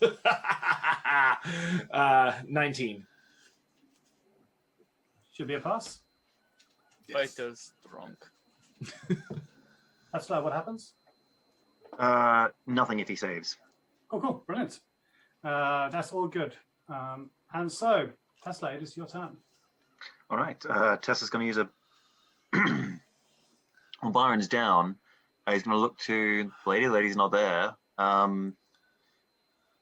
19. Should be a pass. Fight those drunk. That's what happens. Nothing if he saves. Oh, cool. Brilliant. That's all good. And so, Tesla, it is your turn. All right. Tessa's going to use a. Well, Byron's down. He's going to look to the lady. The lady's not there.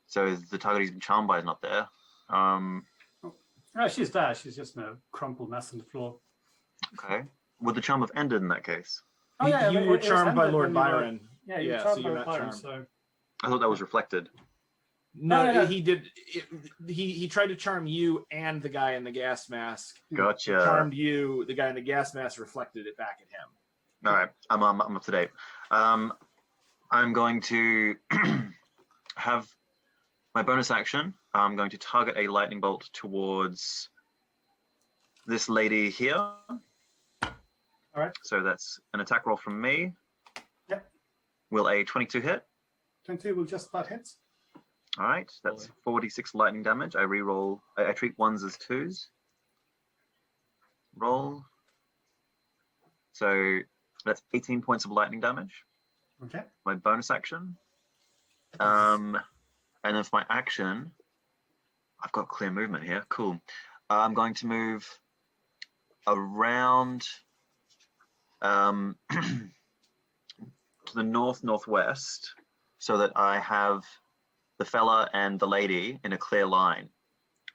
So the target he's been charmed by is not there. She's there. She's just a crumpled mess on the floor. Okay. Would the charm have ended in that case? Oh, yeah, you it were was charmed by ended Lord when you were- Byron. Yeah, you were so charmed you're by not Byron, charmed. so... I thought that was reflected. No, Oh, yeah. he did. He tried to charm you and the guy in the gas mask. Gotcha. Charmed you. The guy in the gas mask reflected it back at him. All right. I'm up to date. I'm going to have my bonus action. I'm going to target a lightning bolt towards this lady here. All right. So that's an attack roll from me. Yep. Will a 22 hit? 22 will just about hit. All right. That's 46 lightning damage. I re-roll. I treat ones as twos. Roll. So that's 18 points of lightning damage. Okay. My bonus action. And then for my action, I've got clear movement here. Cool. I'm going to move around to the northwest so that I have the fella and the lady in a clear line.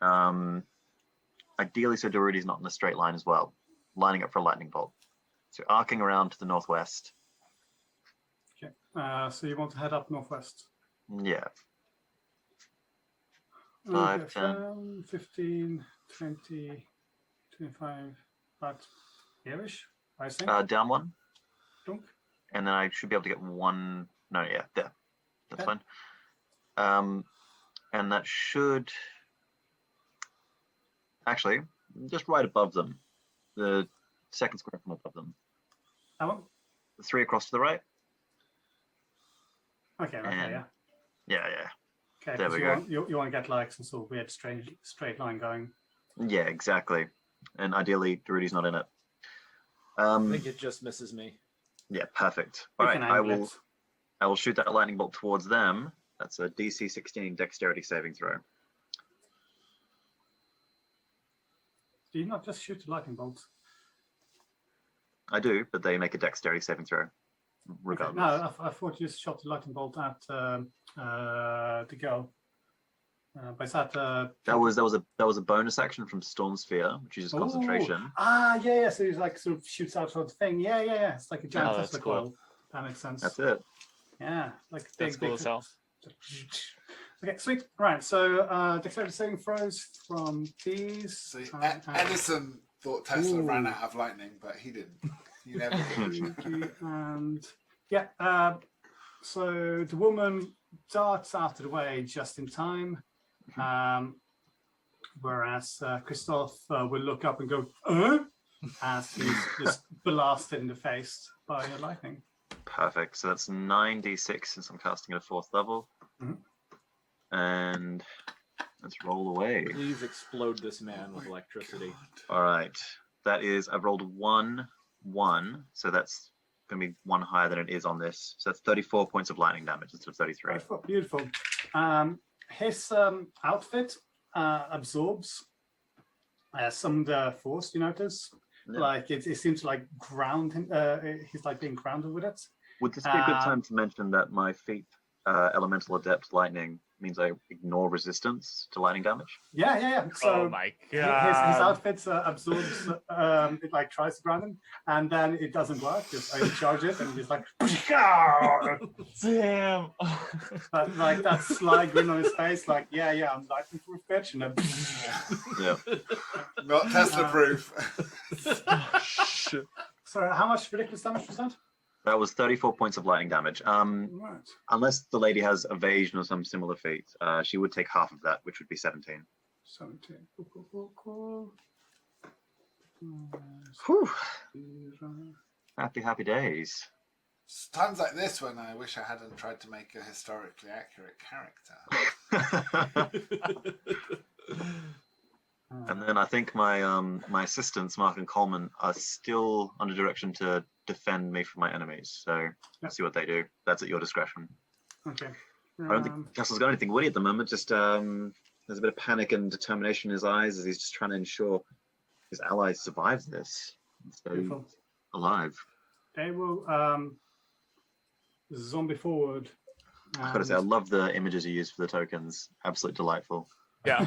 And ideally so Durruti's not in a straight line as well, lining up for a lightning bolt. So arcing around to the northwest. Okay. So you want to head up northwest. Yeah. 5, Okay, 10. 15, 20, 25, about here-ish, I think. Down 1. Dunk. And then I should be able to get 1. No, yeah, there. That's Okay. fine. And that should actually just right above them. The second square from above them. That one? The 3 across to the right. Okay, okay, And- yeah. Yeah. Okay, there 'cause we you want to get like some sort of weird straight line going. Yeah, exactly. And ideally, Durruti's not in it. I think it just misses me. Yeah, perfect. You All right, can I angle will. it. I will shoot that lightning bolt towards them. That's a DC 16 dexterity saving throw. Do you not just shoot the lightning bolts? I do, but they make a dexterity saving throw, Okay. regardless. No, I thought you just shot the lightning bolt at the girl. But is that That was a bonus action from Storm Sphere, which uses concentration. Yeah. So he's like sort of shoots out sort of thing. Yeah. It's like a giant Oh, that's Tesla cool. coil. That makes sense. That's it. Yeah, like That's cool as hell. Okay, sweet. Right, so dexterity saving throws from these. So Edison thought Tesla Ooh. ran out of lightning, but he didn't. He never did. And yeah, so the woman darts out of the way just in time, whereas Christophe will look up and go, as he's just blasted in the face by the lightning. Perfect. So that's 9d6 since I'm casting at a 4th level. Mhm. And let's roll away. Please explode this man with electricity. All right. That is, I've rolled 1, 1. So that's going to be 1 higher than it is on this. So that's 34 points of lightning damage instead of 33. Beautiful. His outfit absorbs some of the force, you notice? Yeah. Like it seems to like ground him. He's like being grounded with it. Would this be a good time to mention that my feat, Elemental Adept Lightning, means I ignore resistance to lightning damage? Yeah. So Oh my his god. outfit absorbs. It like tries to ground him, and then it doesn't work. Just overcharge it, and he's like, Damn. but, like that sly grin on his face, like yeah, I'm lightning proof bitch, and then Yeah. Not Tesla proof. Shit. So how much ridiculous damage was that? That was 34 points of lightning damage. Right. Unless the lady has evasion or some similar feat, she would take half of that, which would be 17. 17. Cool. Whew. Happy days. It's times like this when I wish I hadn't tried to make a historically accurate character. And then I think my assistants, Mark and Coleman, are still under direction to defend me from my enemies. So let's see what they do. That's at your discretion. Okay. I don't think Tesla's got anything witty at the moment. Just there's a bit of panic and determination in his eyes as he's just trying to ensure his ally survives this. So Beautiful. alive. They will zombie forward. I've got to say, I love the images you use for the tokens. Absolutely delightful. Yeah.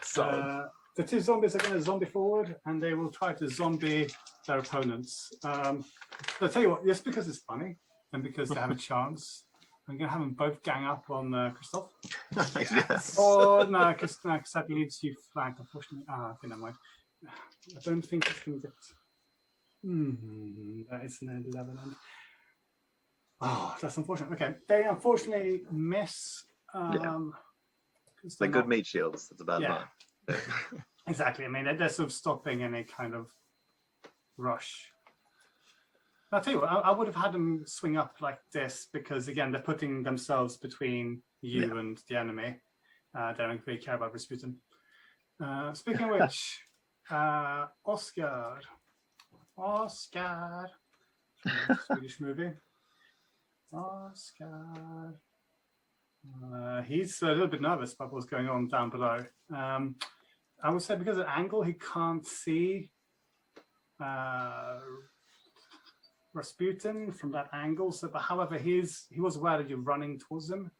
So The two zombies are going to zombie forward, and they will try to zombie their opponents. I'll tell you what, just because it's funny, and because they have a chance, I'm going to have them both gang up on Christophe. Yes. Oh, no, because that leaves you flanked, unfortunately. Okay, never mind. I don't think it's going to get... that is an 11. Oh, that's unfortunate. Okay, they unfortunately miss. They're good meat shields. That's about Yeah. that. Exactly. I mean, they're sort of stopping any kind of rush. I'll tell you what, I would have had them swing up like this because, again, they're putting themselves between you and the enemy. They don't really care about Rasputin. Speaking of which, Oscar. Swedish movie. Oscar. He's a little bit nervous about what's going on down below. I would say because of the angle, he can't see Rasputin from that angle. So, but however, he was aware that you're running towards him.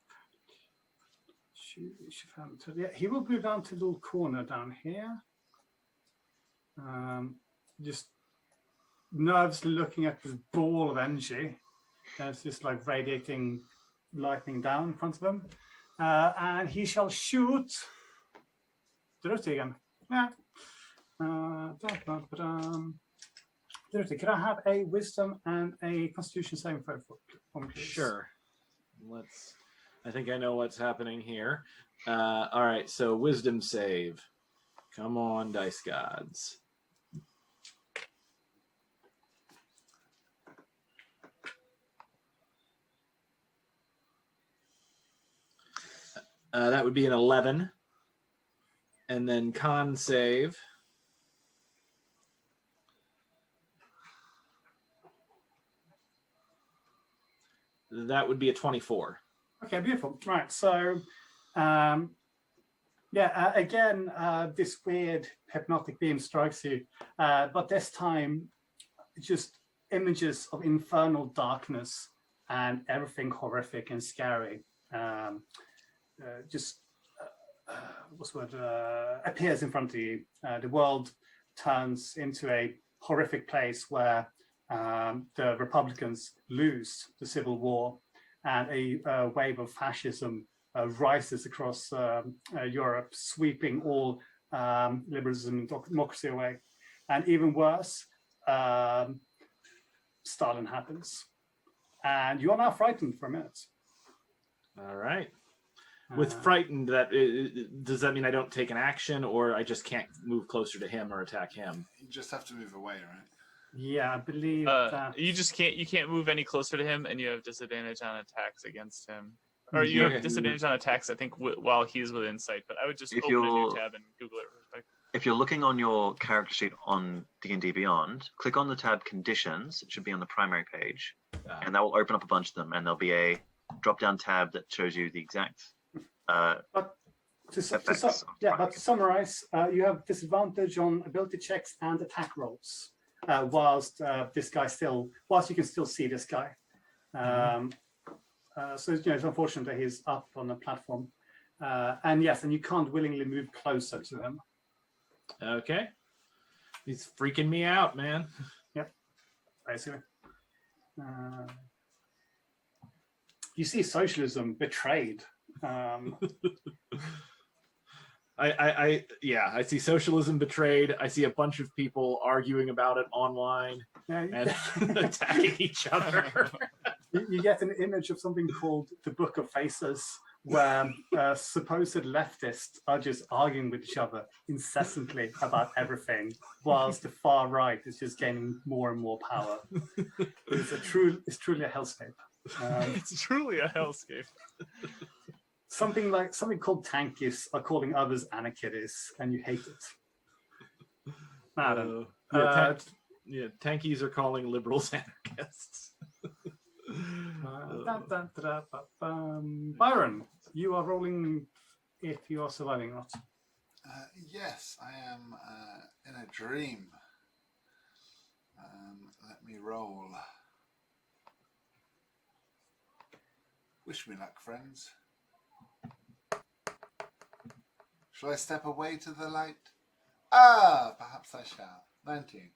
Yeah, he will move down to the little corner down here. just nervously looking at this ball of energy that's just like radiating lightning down in front of him. And he shall shoot Durruti again. Yeah. Durruti, could I have a wisdom and a constitution saving throw for me, please? Sure. I think I know what's happening here. All right, so wisdom save. Come on, dice gods. That would be an 11. And then con save. That would be a 24. Okay, beautiful. Right, so again, this weird hypnotic beam strikes you, but this time just images of infernal darkness and everything horrific and scary appears in front of you. The world turns into a horrific place where the Republicans lose the Civil War, and a wave of fascism rises across Europe, sweeping all liberalism and democracy away. And even worse, Stalin happens. And you are now frightened for a minute. All right. With frightened, does that mean I don't take an action, or I just can't move closer to him or attack him? You just have to move away, right? Yeah, I believe that. You can't move any closer to him, and you have disadvantage on attacks against him. Or you have disadvantage on attacks, I think, while he's within sight. But I would just open a new tab and Google it real quick. If you're looking on your character sheet on D&D Beyond, click on the tab Conditions. It should be on the primary page, and that will open up a bunch of them. And there'll be a drop-down tab that shows you the exact. But to summarize, you have disadvantage on ability checks and attack rolls, whilst you can still see this guy. So it's unfortunate that he's up on the platform, and you can't willingly move closer to him. Okay, he's freaking me out, man. Yep, basically. You see socialism betrayed. I see socialism betrayed. I see a bunch of people arguing about it online and attacking each other. You get an image of something called the Book of Faces, where supposed leftists are just arguing with each other incessantly about everything, whilst the far right is just gaining more and more power. It's truly a hellscape. It's truly a hellscape. Something called tankies are calling others anarchists, and you hate it. Madam. Tankies are calling liberals anarchists. Byron, you are rolling if you are surviving or not. Yes, I am in a dream. Let me roll. Wish me luck, friends. Shall I step away to the light? Perhaps I shall. 19.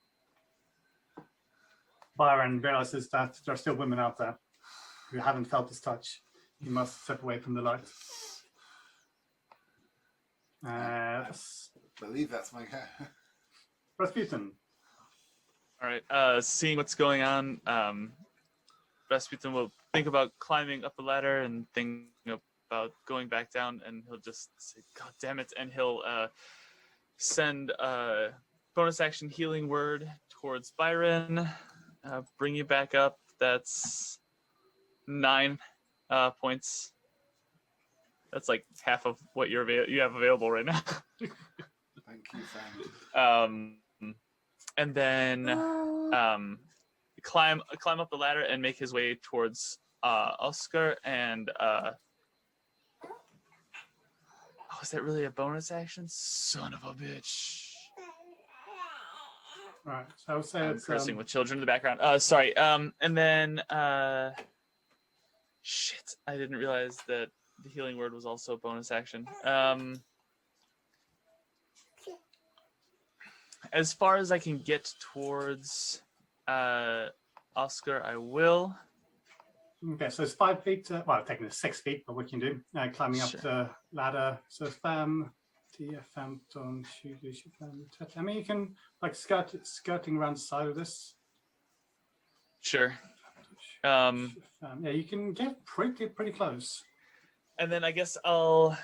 Byron realizes that there are still women out there who haven't felt his touch. He must step away from the light. I believe that's my go. Rasputin. All right. Seeing what's going on, Rasputin will think about climbing up the ladder and think about going back down, and he'll just say, "God damn it!" And he'll send a bonus action healing word towards Byron. Bring you back up. That's 9 points. That's like half of what you have available right now. Thank you, friend. And then climb up the ladder and make his way towards Oscar. And is that really a bonus action? Son of a bitch. All right, so I would say I'm it's cursing with children in the background. Sorry. And then shit, I didn't realize that the healing word was also a bonus action. as far as I can get towards Oscar, I will. Okay, so it's 5 feet. Well, technically 6 feet, but we can do climbing up Sure. the ladder. So fem, 10, 15, 20. I mean, you can like skirting around the side of this. Sure. Yeah, you can get pretty close. And then I guess I'll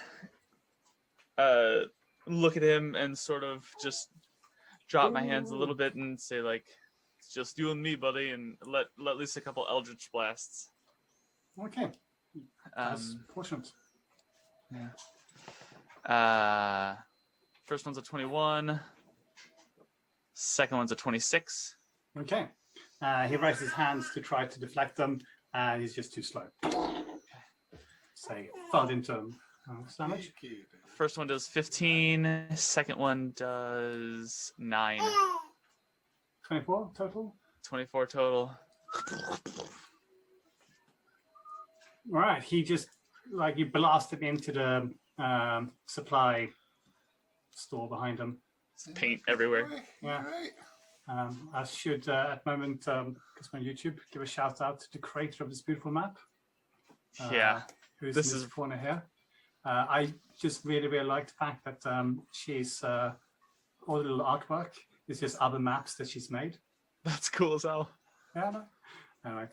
look at him and sort of just drop my hands a little bit and say like, it's just you and me, buddy, and let loose a couple eldritch blasts. Okay, that's fortunate. First one's a 21. Second one's a 26. Okay, he raises his hands to try to deflect them, and he's just too slow. So he thud into him. Damage. First one does 15. Second one does 9. 24 total. 24 total. All right, he just like you blast him into the supply store behind him. Paint everywhere. Yeah. I should at the moment, because we're on YouTube, give a shout out to the creator of this beautiful map. Yeah. Who's This in is- this corner here. I just really like the fact that she's all the little artwork is just other maps that she's made. That's cool as hell. Yeah, no. Anyway,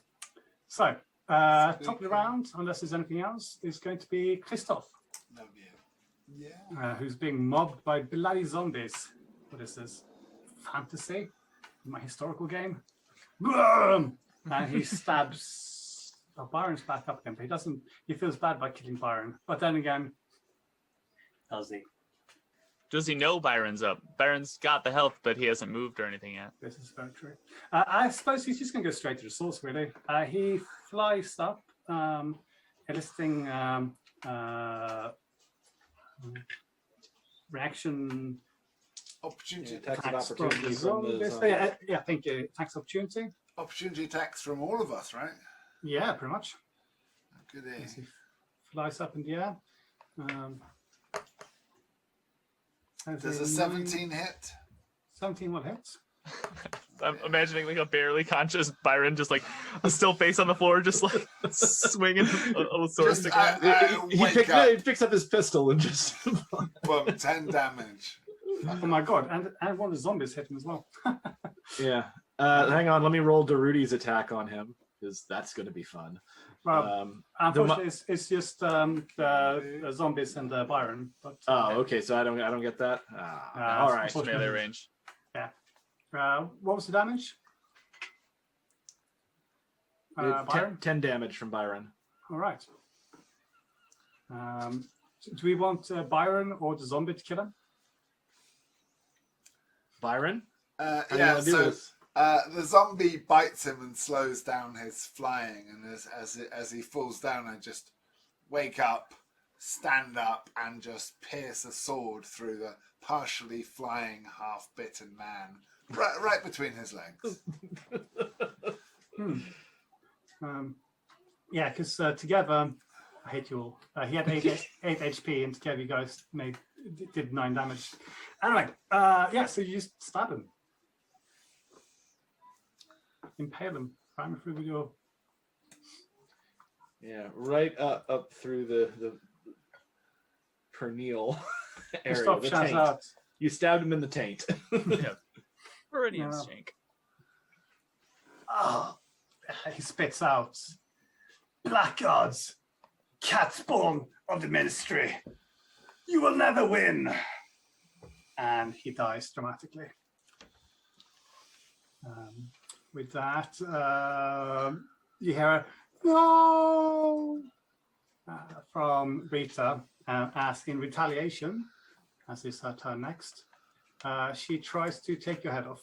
so top of the round, unless there's anything else, is going to be Christoph, Love you. Yeah. who's being mobbed by bloody zombies. What is this? Fantasy? My historical game? Boom! And he stabs. Oh, Byron's back up again, but he doesn't. He feels bad by killing Byron, but then again, does he? Does he know Byron's up? Byron's got the health, but he hasn't moved or anything yet. This is very true. I suppose he's just going to go straight to the source, really. He flies up, eliciting reaction. Opportunity Attacks of Attacks opportunity from the from the zombies. zombies. Yeah, thank you. Attacks opportunity. opportunity attacks from all of us, right? Yeah, pretty much. Good day. As he flies up in the air. Does a 17 hit? 17 what hits? I'm imagining like a barely conscious Byron, just like a still face on the floor, just like swinging a sword Just, stick around. He picks up his pistol and just. Boom, 10 damage. Oh my god, and one of the zombies hit him as well. Yeah. Hang on, let me roll Durruti's attack on him because that's going to be fun. Well, unfortunately, it's just the zombies and Byron. But, okay, so I don't get that. All right. unfortunately. Melee range. What was the damage? Byron? 10 damage from Byron. All right. Do we want Byron or the zombie to kill him? Byron? How do you Yeah, wanna do so this? the zombie bites him and slows down his flying, and as he falls down, I just wake up, stand up, and just pierce a sword through the partially flying, half-bitten man, right between his legs. Yeah, because together, I hate you all. He had 8 HP, and together you guys did 9 damage. Anyway, yeah, so you just stab him. Impale him. Prime him through with your... Yeah, right up through the perineal area. Stop The shouts taint. out. You stabbed him in the taint. Yeah. Meridian Yeah. shank. Oh, he spits out. Blackguards, catspawn of the ministry, you will never win. And he dies dramatically. With that, you hear a no from Rita, as in retaliation, as is her turn next. She tries to take your head off.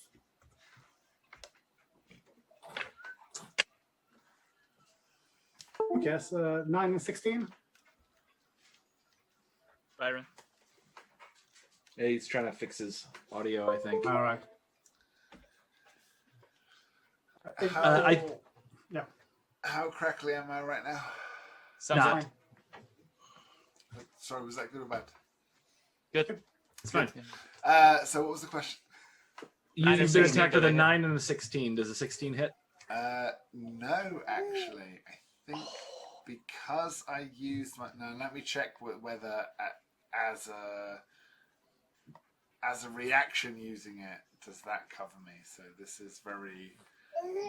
Okay, so 9 and 16. Byron. Yeah, he's trying to fix his audio, I think. All right. How crackly am I right now? Sounds Nine. like Sorry, was that good or bad? good. It's fine. So what was the question? You've been 16 attacked with a doesn't hit. 9 and a 16. Does a 16 hit? No, actually, I think because I used my. No, let me check whether as a reaction using it does that cover me. So this is very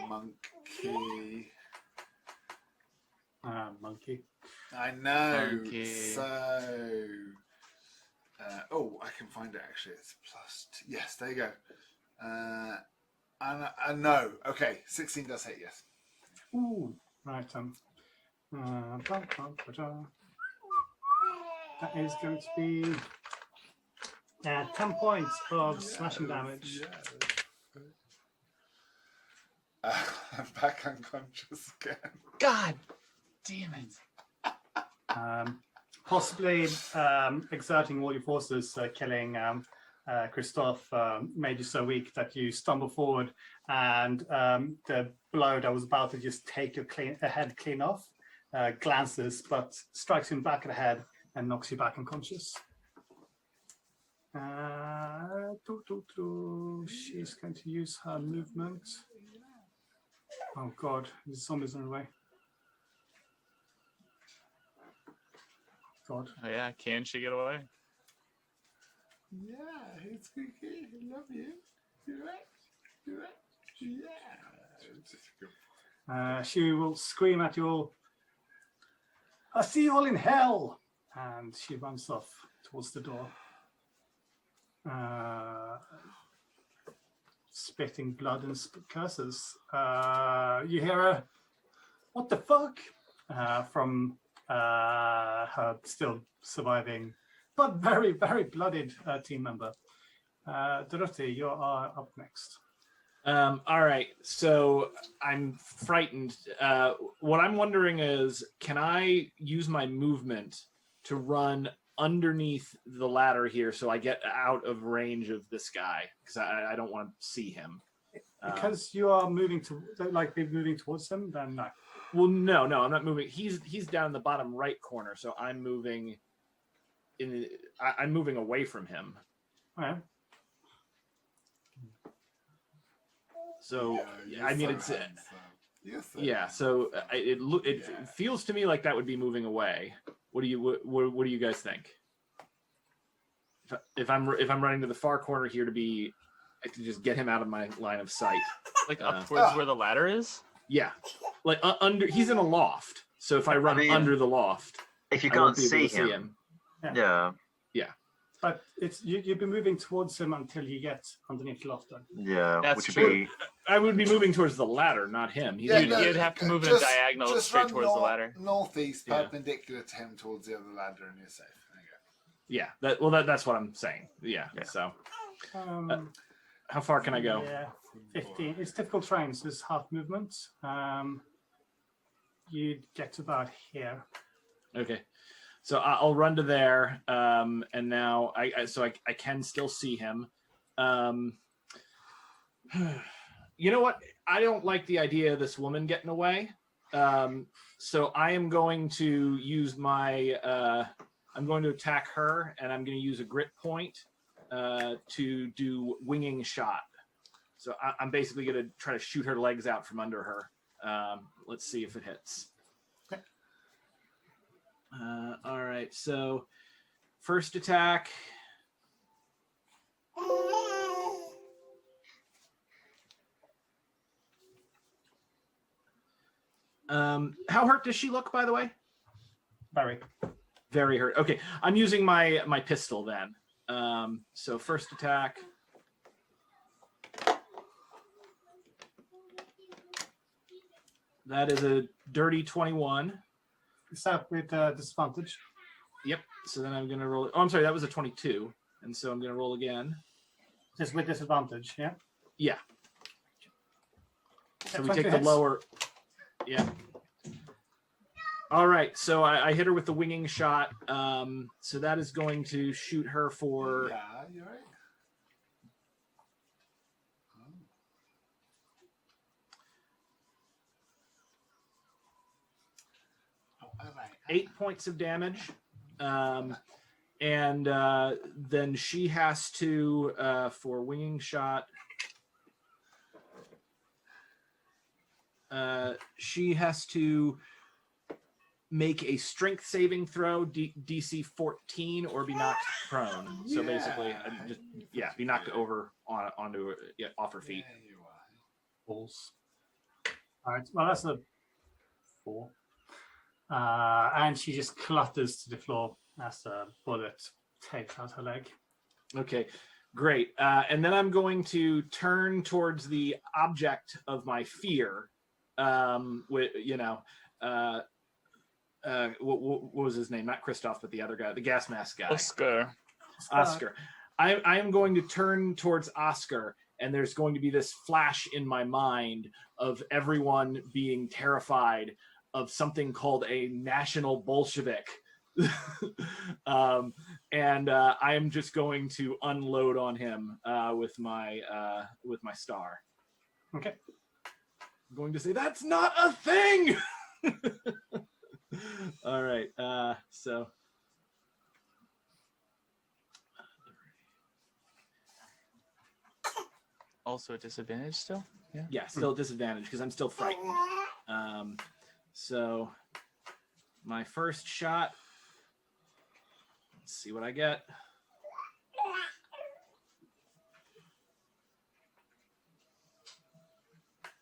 monkey. Monkey. I know. Monkey. So, I can find it actually. It's +2. Yes, there you go. And no. Okay, 16 does hit. Yes. Ooh, right. That is going to be 10 points of slashing damage. I'm back unconscious again. God damn it. Possibly exerting all your forces, killing Christophe made you so weak that you stumble forward, and the blow that was about to just take your head clean off glances, but strikes you in the back of the head and knocks you back unconscious. She's going to use her movement. Oh God, the zombies in the way. God. Oh yeah, can she get away? Yeah, it's Kiki. I love you. Do it. Yeah. She will scream at you all, "I see you all in hell!" And she runs off towards the door. Spitting blood and curses. You hear a "What the fuck?" From her still surviving, but very, very bloodied team member. Durruti, you are up next. All right, so I'm frightened. What I'm wondering is, can I use my movement to run underneath the ladder here so I get out of range of this guy? Because I don't want to see him. Because you are moving moving towards him, then no. Well, no, I'm not moving. He's down in the bottom right corner, so I'm moving. I'm moving away from him. Yeah. So Yeah, I mean, you're it's so handsome. You're so yeah. So it feels to me like that would be moving away. What do you guys think? If I'm running to the far corner here I can just get him out of my line of sight. Like up towards where the ladder is? Yeah, like under. He's in a loft, so if I run under the loft, If you I won't can't be able see to him, Yeah. yeah, But it's you've been moving towards him until you get underneath the loft. That's which would true. be I would be moving towards the ladder, not him. He's You'd have to move in a diagonal just straight run towards the ladder. northeast, Yeah. perpendicular to him towards the other ladder, and you're safe. There you go. yeah. That's what I'm saying. Yeah. So how far can I go? Yeah, 15. It's difficult terrain, so it's half movement. You'd get to about here. Okay. So I'll run to there, and now I can still see him. You know what? I don't like the idea of this woman getting away. So I am going to use my. I'm going to attack her, and I'm going to use a grit point to do winging shot. So I'm basically going to try to shoot her legs out from under her. Let's see if it hits. All right, so first attack. How hurt does she look, by the way? Very hurt. Okay, I'm using my pistol then. So first attack. That is a dirty 21. Start with disadvantage. Yep. So then I'm going to roll. Oh, I'm sorry. That was a 22. And so I'm going to roll again. Just with disadvantage, yeah? Yeah. So we 20 take the hits. lower. Yeah. All right. So I hit her with the winging shot. So that is going to shoot her for. Yeah, you're right. All right. 8 points of damage. And then she has to, for winging shot, she has to make a strength saving throw, DC 14, or be knocked prone. So basically, be knocked over onto off her feet. Yeah, you are. Balls. All right. Well, that's a 4. And she just clutters to the floor as a bullet takes out her leg. Okay, great. And then I'm going to turn towards the object of my fear. What was his name? Not Christoph, but the other guy, the gas mask guy. Oscar. I am going to turn towards Oscar, and there's going to be this flash in my mind of everyone being terrified of something called a national Bolshevik. And I am just going to unload on him with my star. Okay. I'm going to say that's not a thing. All right. So. Also a disadvantage still? Yeah. Yeah, still disadvantage because I'm still frightened. So my first shot. Let's see what I get.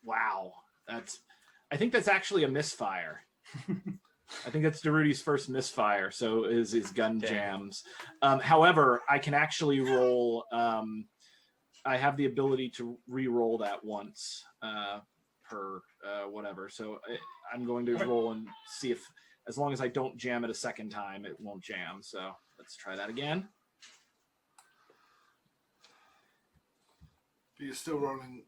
Wow. I think that's actually a misfire. I think that's Durruti's first misfire, so his gun jams. However, I can actually roll. I have the ability to re-roll that once per whatever. So I'm going to roll and see if, as long as I don't jam it a second time, it won't jam. So let's try that again. But you're still rolling.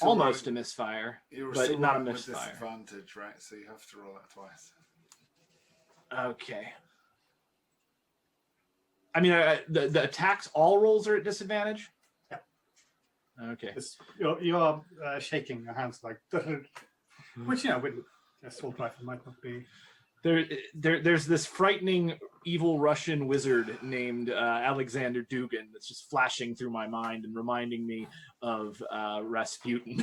Almost a misfire, but not a misfire. Disadvantage, right? So you have to roll that twice. Okay. I mean, the attacks, all rolls are at disadvantage? Yeah. Okay. You're shaking your hands like, which, with a assault rifle might not be. There's this frightening evil Russian wizard named Alexander Dugin that's just flashing through my mind and reminding me of Rasputin.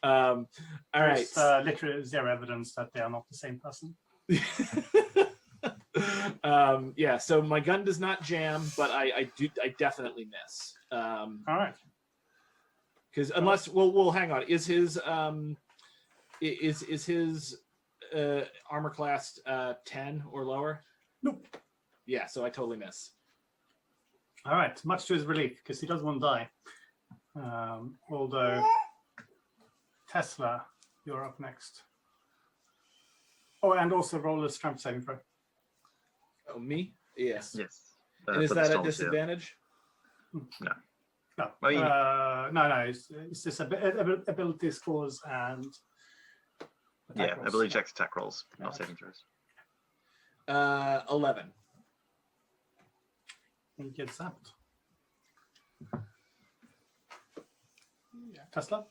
All right. There's literally zero evidence that they are not the same person. Yeah, so my gun does not jam, but I definitely miss. All right. Because unless, well, hang on. Is his armor class 10 or lower? Nope. Yeah, so I totally miss. All right, much to his relief, because he doesn't want to die. Although, Tesla, you're up next. Oh, and also roll a strength saving throw. Oh, me? Yes. Yes. And is for the that at storms, yeah. disadvantage? No. No. Well, No. It's just ability scores and. Yeah, rolls. ability checks, attack rolls, not saving throws. 11. He gets zapped. Tesla?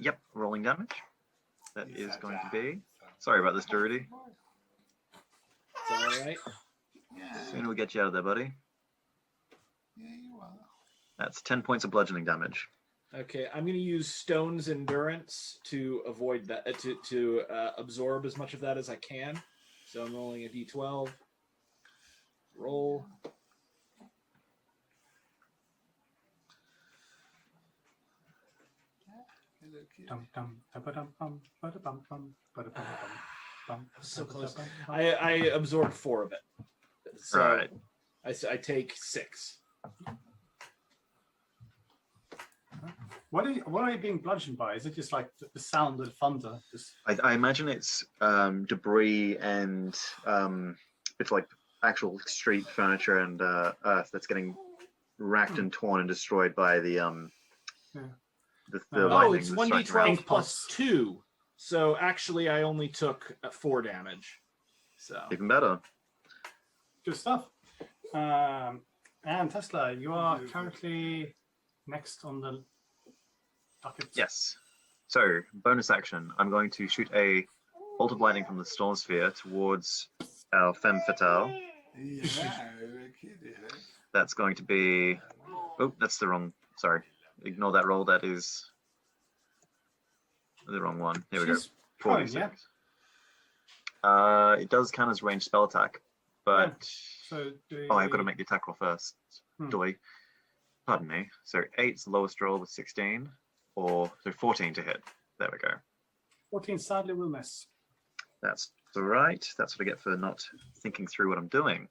Yep, rolling damage. That is going to be. Sorry about this, Durruti. Is that all right? Soon we'll get you out of there, buddy. Yeah, you are. That's 10 points of bludgeoning damage. Okay, I'm going to use Stone's Endurance to avoid that, to absorb as much of that as I can. So I'm rolling a d12. Roll. So close. I absorbed 4 of it. So Right. I take 6. What are you being bludgeoned by? Is it just like the sound of thunder? I imagine it's debris and it's like actual street furniture and earth that's getting racked and torn and destroyed by the Oh, lightning. it's that's striking around. 1d12 plus 2. So actually, I only took 4 damage. So Even better. Good stuff. And Tesla, you are currently next on the docket. Yes. So, bonus action. I'm going to shoot a bolt of lightning from the storm sphere towards our femme fatale. Yeah, That's going to be. Oh, that's the wrong. Sorry. ignore that roll. That is the wrong one. Here we go. She's prone, 46. It does count as ranged spell attack, but So oh, I've got to make the attack roll first. Doy. Pardon me. So 8's the lowest roll with 16, or so 14 to hit. There we go. 14 sadly will miss. That's all right. That's what I get for not thinking through what I'm doing.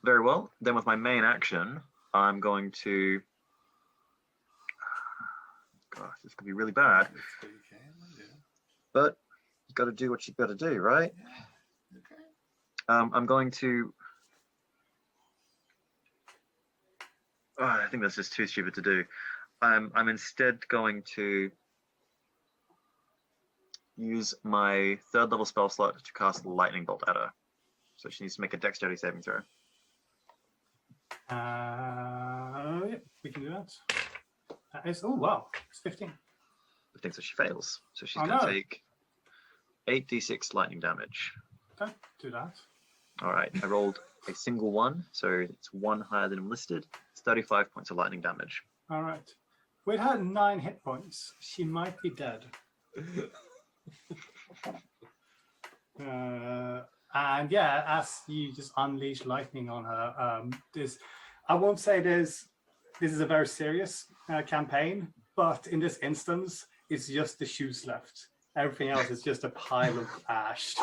Very well. Then with my main action, I'm going to. Gosh, this could be really bad. But you got to do what you got to do, right? Okay. I'm going to. Oh, I think that's just too stupid to do. I'm instead going to use my 3rd level spell slot to cast the lightning bolt at her. So she needs to make a dexterity saving throw. Yeah, we can do that. Oh wow, it's 15. I think so she fails. So she's Oh, going to no. take 8d6 lightning damage. Don't do that. All right, I rolled a single 1, so it's 1 higher than listed. It's 35 points of lightning damage. All right. With her 9 hit points, she might be dead. And yeah, as you just unleash lightning on her, I won't say this is a very serious campaign, but in this instance, it's just the shoes left. Everything else is just a pile of ash.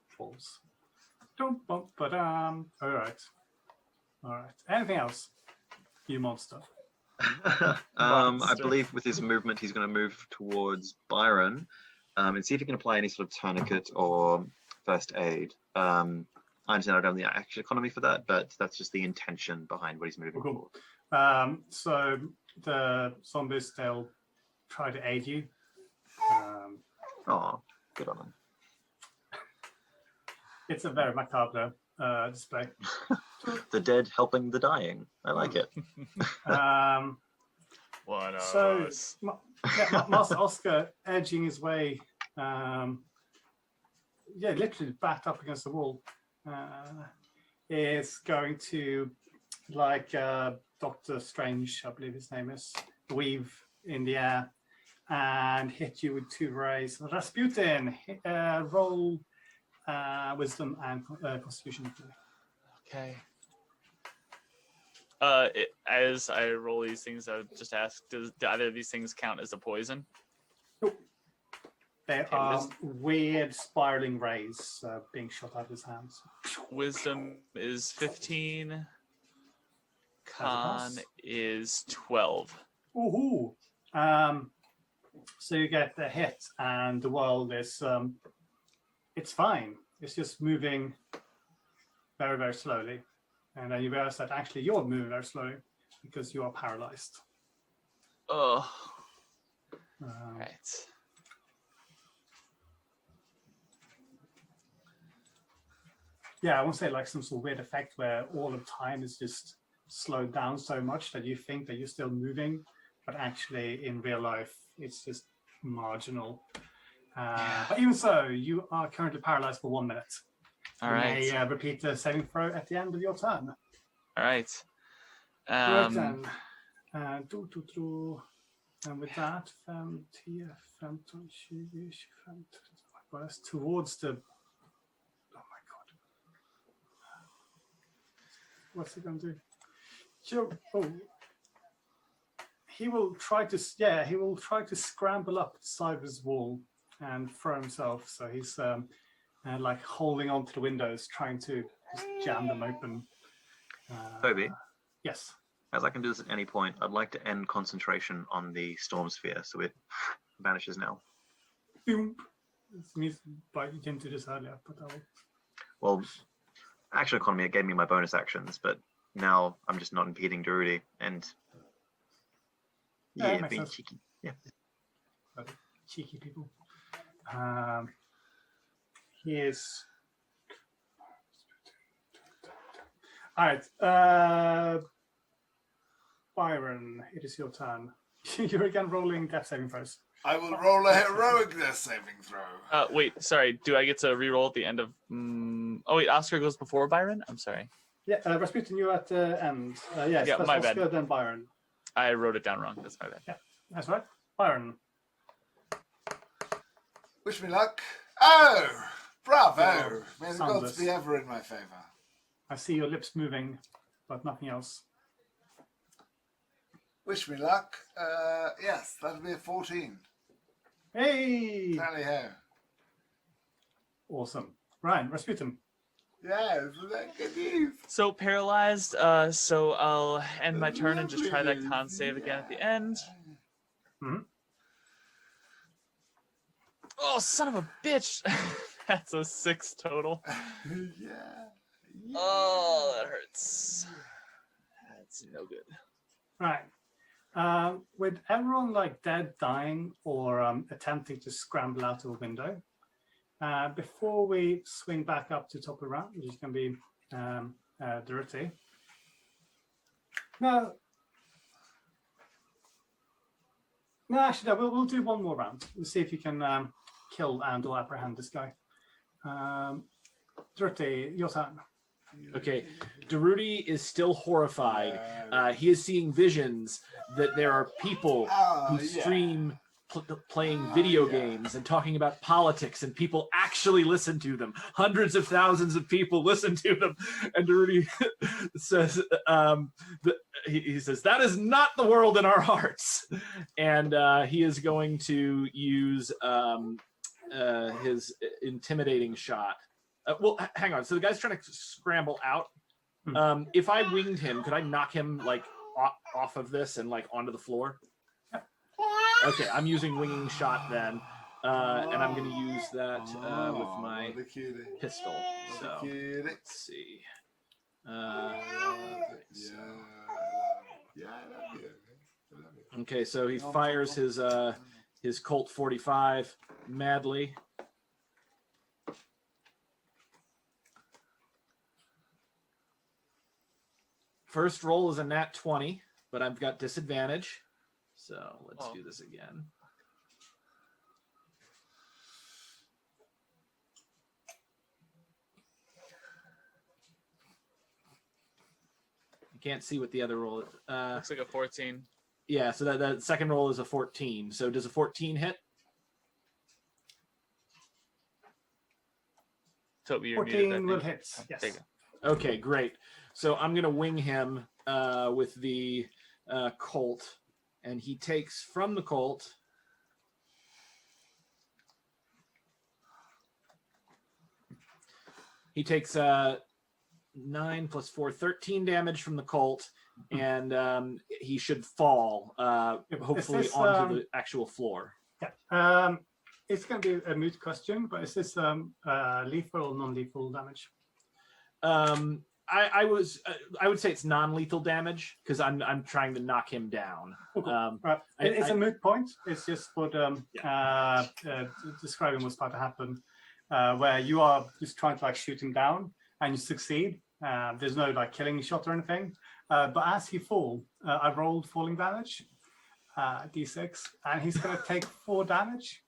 False. Don't bump, but all right. Anything else, you monster? I believe with his movement, he's going to move towards Byron and see if he can apply any sort of tourniquet or first aid. I understand I don't have the action economy for that, but that's just the intention behind what he's moving Cool. for. So the zombies, they'll try to aid you. Oh, good on him. It's a very macabre display. The dead helping the dying. I like it. One of So, us. Master Oscar edging his way, literally backed up against the wall, is going to, like Doctor Strange, I believe his name is, weave in the air and hit you with 2 rays. Rasputin, roll wisdom and constitution. Okay. As I roll these things, I would just ask: do either of these things count as a poison? They Okay, are weird spiraling rays being shot out of his hands. Wisdom is 15. Con pass. is 12. Woohoo! So you get the hit, and the world is it's fine. It's just moving very, very slowly, and then you realize that actually you're moving very slowly because you are paralyzed. Oh, right. Yeah, I won't say like some sort of weird effect where all of time is just slowed down so much that you think that you're still moving, but actually in real life it's just marginal. But even so, you are currently paralyzed for 1 minute. All right. You may repeat the saving throw at the end of your turn. All right. Right then. And with that, 5, 10, 15, 20, 25, well, that's towards the. Oh my god. What's he going to do? He will try to. Yeah, he will try to scramble up the side of his wall and throw himself. So he's like holding onto the windows, trying to just jam them open. Toby, Yes. as I can do this at any point, I'd like to end concentration on the storm sphere, so it vanishes now. Boom. But you didn't do this earlier, but I will. Well, action economy, it gave me my bonus actions, but now I'm just not impeding Durruti, and Yeah, that makes being sense. cheeky. Yeah. Cheeky people. He is. All right, Byron, it is your turn. You're again rolling death saving throws. I will roll a heroic death saving throw. Wait, sorry. Do I get to reroll at the end of Oh wait, Oscar goes before Byron. I'm sorry. Yeah, Rasputin, you're at the end. Yes, Yeah, that's my Oscar, bad. then Byron. I wrote it down wrong. That's my bad. That's right. Byron. Wish me luck. Oh, bravo! Oh, May the soundless. gods be ever in my favour. I see your lips moving, but nothing else. Wish me luck. Yes, that'll be a 14. Hey! Tally ho. Awesome. Ryan, Rasputin. Yeah, isn't that good news? So paralyzed. So I'll end my turn and just try that con save again at the end. Mhm. Oh, son of a bitch! That's a 6 total. Yeah. Oh, that hurts. That's no good. Right. With everyone like dead, dying, or attempting to scramble out of a window, before we swing back up to top of the round, which is going to be Durruti. No, actually, no, we'll do one more round. We'll see if you can kill and or apprehend this guy. Durruti, your turn. Okay, Durruti is still horrified. He is seeing visions that there are people who stream playing video games and talking about politics, and people actually listen to them. Hundreds of thousands of people listen to them. And Durruti says, he says, that is not the world in our hearts. And he is going to use his intimidating shot. Well, hang on. So the guy's trying to scramble out. If I winged him, could I knock him like off of this and like onto the floor? Okay, I'm using winging shot then, and I'm going to use that with my pistol. So let's see. Okay, so he fires his Colt 45 madly. First roll is a nat 20, but I've got disadvantage. So let's do this again. You can't see what the other roll is. Looks like a 14. Yeah, so that second roll is a 14. So does a 14 hit? Toby, you're 14 muted, will I think. hit. Yes. There you Okay, great. So I'm going to wing him with the Colt, and he takes from the Colt. He takes 9 plus 4, 13 damage from the Colt, and he should fall, hopefully this, onto the actual floor. Yeah. It's going to be a moot question, but is this lethal or non-lethal damage? I would say it's non-lethal damage because I'm trying to knock him down. Right. It's a moot point. It's just what describing what's about to happen, where you are just trying to like shoot him down and you succeed. There's no like killing shot or anything. But as he falls, I rolled falling damage, d6, and he's going to take 4 damage,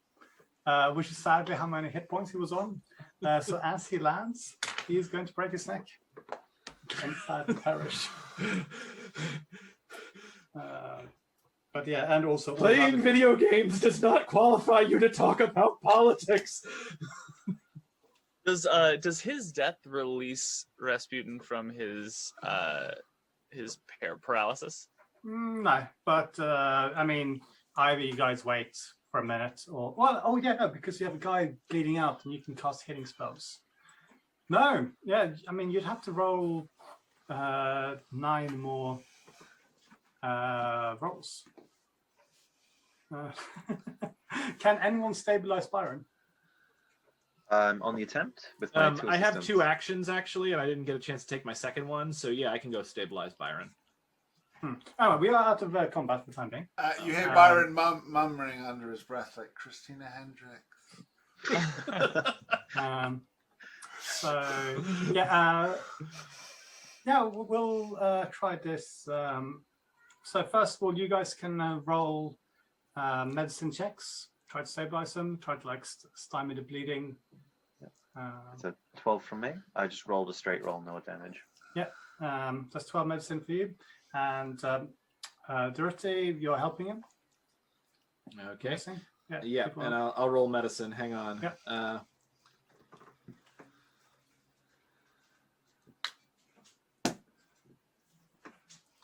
which is sadly how many hit points he was on. So as he lands, he is going to break his neck and sadly perish. But yeah, and also Playing video games does not qualify you to talk about politics. Does his death release Rasputin from his paralysis? No, but I mean, either you guys wait for a minute, or no, because you have a guy bleeding out and you can cast healing spells. No, yeah, I mean you'd have to roll 9 more rolls. Can anyone stabilize Byron? On the attempt with my I have 2 actions actually, and I didn't get a chance to take my second one, so yeah, I can go stabilize Byron. Oh, we are out of combat for the time being. You hear Byron murmuring under his breath like Christina Hendrix. So yeah, we'll try this. So first of all, you guys can roll medicine checks. Try to stabilize them. Try to like stymie the bleeding. It's a 12 from me. I just rolled a straight roll, no damage. That's 12 medicine for you. And Durruti, you're helping him. Okay. Guessing? Yeah, keep on. and I'll roll medicine. Hang on. Yep.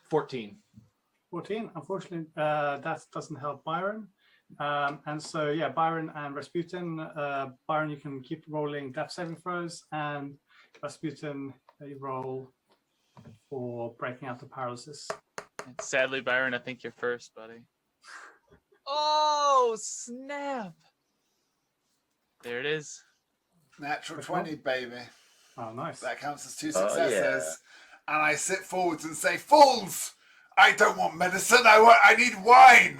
14. 14. Unfortunately, that doesn't help Byron. And so, Byron and Rasputin. Byron, you can keep rolling death saving throws, and Rasputin, you roll for breaking out the paralysis. Sadly, Byron, I think you're first, buddy. Oh, snap. There it is. Natural 20, baby. Oh, nice. That counts as 2 Oh, successes. And I sit forwards and say, "Fools! I don't want medicine. I need wine."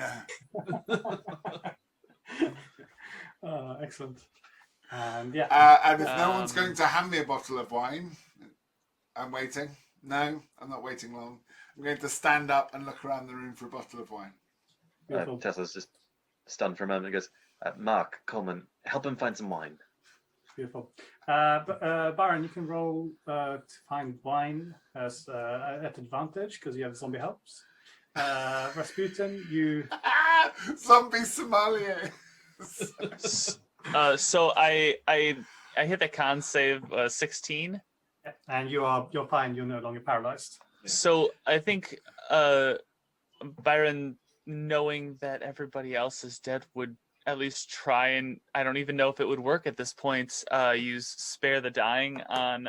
Excellent. And and if no one's going to hand me a bottle of wine, I'm waiting. No, I'm not waiting long. I'm going to stand up and look around the room for a bottle of wine. Tesla's just stunned for a moment and goes, Mark, Coleman, help him find some wine. Beautiful. Byron, you can roll to find wine as at advantage because you have zombie helps. Rasputin, you. Zombie sommelier. So I hit the con save 16. And you're fine. You're no longer paralyzed. So I think Byron, knowing that everybody else is dead, would at least try and, I don't even know if it would work at this point, use spare the dying on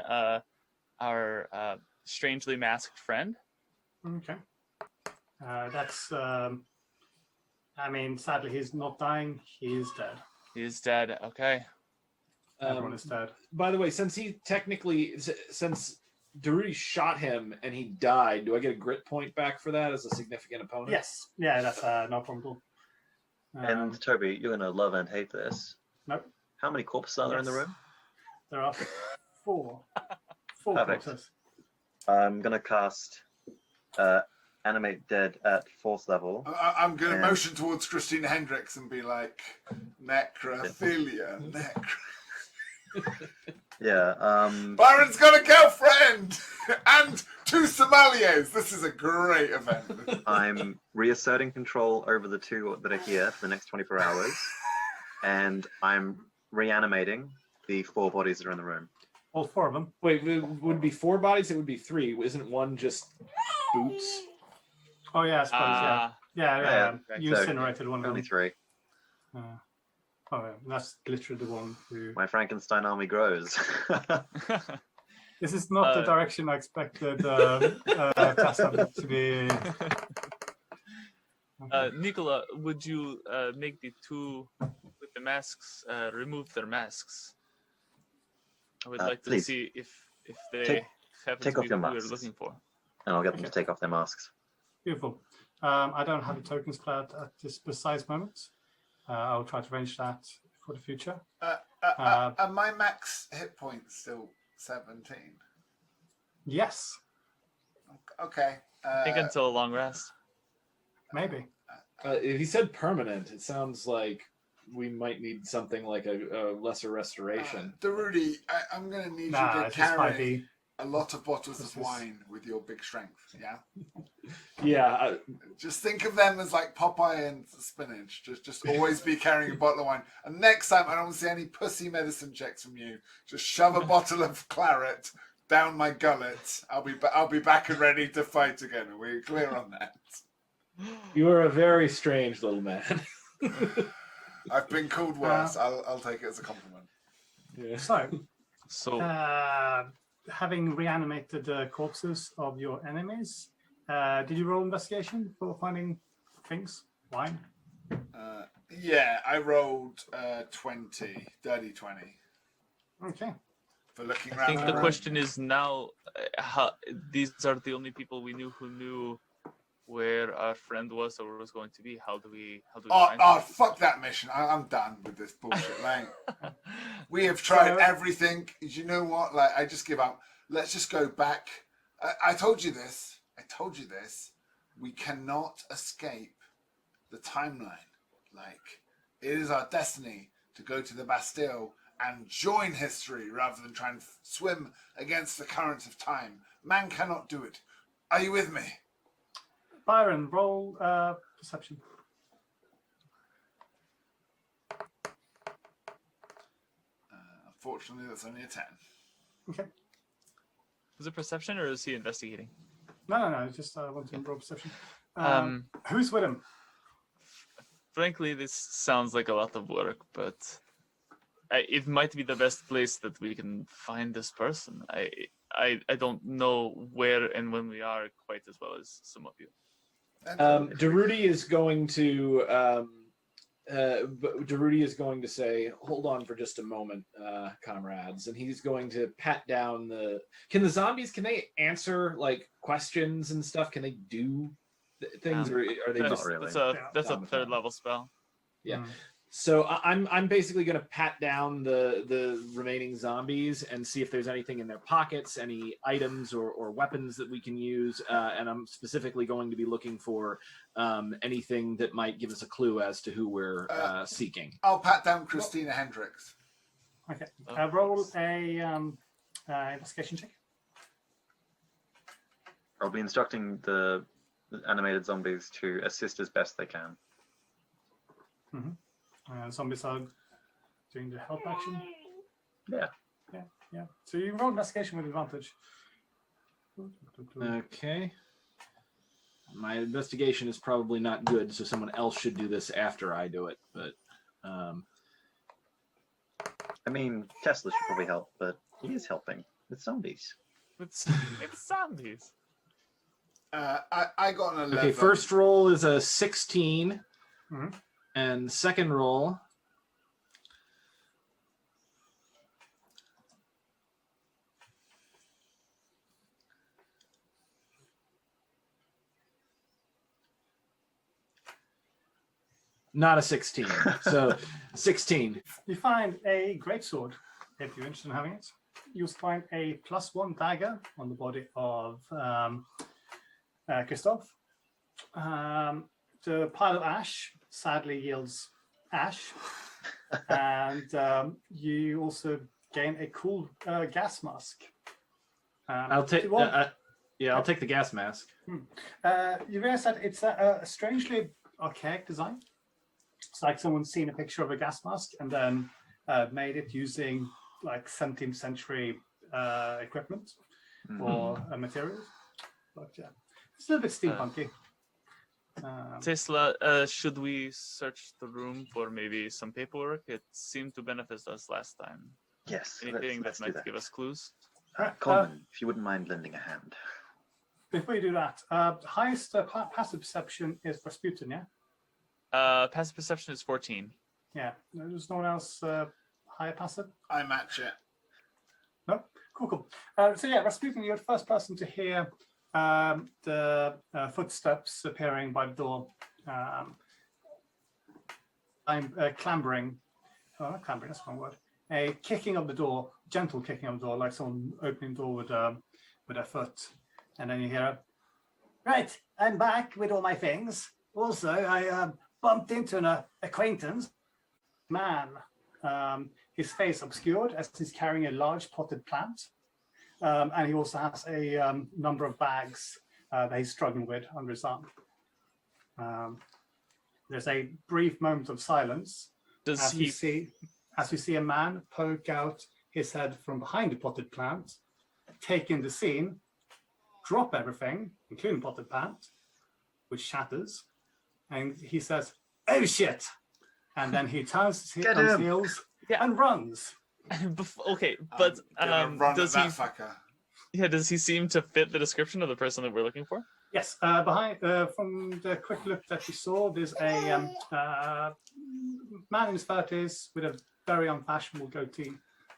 our strangely masked friend. Okay. That's. Sadly, he's not dying. He is dead. He is dead. Okay. Everyone is dead. By the way, since Durruti shot him and he died, do I get a grit point back for that as a significant opponent? Yes. Yeah, that's no problem at all. And Toby, you're going to love and hate this. Nope. How many corpses are there in the room? There are 4. 4 Perfect. corpses. I'm going to cast Animate Dead at 4th level. I'm going to motion towards Christina Hendrix and be like, necrophilia, Yeah. Byron's got a girlfriend and 2 sommeliers. This is a great event. I'm reasserting control over the 2 that are here for the next 24 hours. And I'm reanimating the 4 bodies that are in the room. All 4 of them. Wait, would it be 4 bodies? It would be 3. Isn't one just boots? Oh, yeah, I suppose, yeah. You So, incinerated one of Only them. 3. That's literally the one who... My Frankenstein army grows. This is not the direction I expected Tesla to be. Nikola, would you make the 2 with the masks remove their masks? I would like to please. see if they happen take to off be your who we're masks. looking for. And I'll get them to take off their masks. Beautiful. I don't have a tokens cloud at this precise moment. I'll try to arrange that for the future. Are my max hit points still 17? Yes, Okay. I think until a long rest. maybe. If he said permanent, it sounds like we might need something like a lesser restoration. Durruti, I'm going to need Nah, you to it's just carry a lot of bottles of wine with your big strength, yeah? Yeah, Just think of them as like Popeye and spinach. Just always be carrying a bottle of wine. And next time, I don't want to see any pussy medicine checks from you. Just shove a bottle of claret down my gullet. I'll be back and ready to fight again. Are we clear on that? you are a very strange little man. I've been called worse. I'll take it as a compliment. Yeah. So, having reanimated the corpses of your enemies, did you roll investigation for finding things? Wine? Yeah, I rolled 20, dirty 20 Okay. for looking I around. think the room. question is now, how, these are the only people we knew who knew where our friend was or was going to be. How do we find Oh, him? fuck that mission. I'm done with this bullshit. Like, we have tried everything. You know what? Like, I just give up. Let's just go back. I told you this. We cannot escape the timeline. Like, it is our destiny to go to the Bastille and join history rather than try and swim against the current of time. Man cannot do it. Are you with me? Byron, roll perception. Unfortunately, that's only a 10. Okay. Is it perception or is he investigating? No. Just want to roll perception. Um, Who's with him? Frankly, this sounds like a lot of work, but it might be the best place that we can find this person. I don't know where and when we are quite as well as some of you. Durruti is going to say, "Hold on for just a moment, comrades," and he's going to pat down the. Can the zombies? Can they answer like questions and stuff? Can they do things, or are they That's, just? really. that's a third level spell. Yeah. So I'm basically going to pat down the remaining zombies and see if there's anything in their pockets, any items or weapons that we can use, and I'm specifically going to be looking for anything that might give us a clue as to who we're seeking. I'll pat down Christina Hendrix. Okay. Roll a investigation check. I'll be instructing the animated zombies to assist as best they can. Mm-hmm. Zombies are doing the help action. Yeah. So you roll investigation with advantage. Okay. My investigation is probably not good, so someone else should do this after I do it. But I mean, Tesla should probably help, but he is helping with zombies. It's zombies. I got an 11. okay, first roll is a 16, Mhm. and second roll. Not a 16. So 16. You find a greatsword if you're interested in having it. You'll find a +1 dagger on the body of Christoph. The pile of ash sadly yields ash, and you also gain a cool gas mask. I'll take. you want- I'll take the gas mask. You realize that it's a strangely archaic design. It's like someone's seen a picture of a gas mask and then made it using like 17th century equipment or materials. But yeah, it's a little bit steampunky. Tesla, should we search the room for maybe some paperwork? It seemed to benefit us last time. Yes. Anything let's that do might give us clues? Coleman, if you wouldn't mind lending a hand. Before you do that, highest passive perception is Rasputin, yeah? Passive perception is 14. Yeah. There's no one else higher passive? I match it. No? Cool. So yeah, Rasputin, you're the first person to hear the footsteps appearing by the door. I'm clambering. Oh, not clambering, that's the wrong word. A kicking of the door, gentle kicking of the door, like someone opening the door with their foot. And then you hear, right, I'm back with all my things. Also, I bumped into an acquaintance. Man, his face obscured as he's carrying a large potted plant. And he also has a number of bags that he's struggling with under his arm. There's a brief moment of silence as we see a man poke out his head from behind the potted plant, take in the scene, drop everything, including potted plant, which shatters, and he says, "Oh shit!" And then he turns on his heels and runs. Okay, but Run does at he? that fucker. Yeah, does he seem to fit the description of the person that we're looking for? Yes, behind from the quick look that we saw, there's a man in his 30s with a very unfashionable goatee.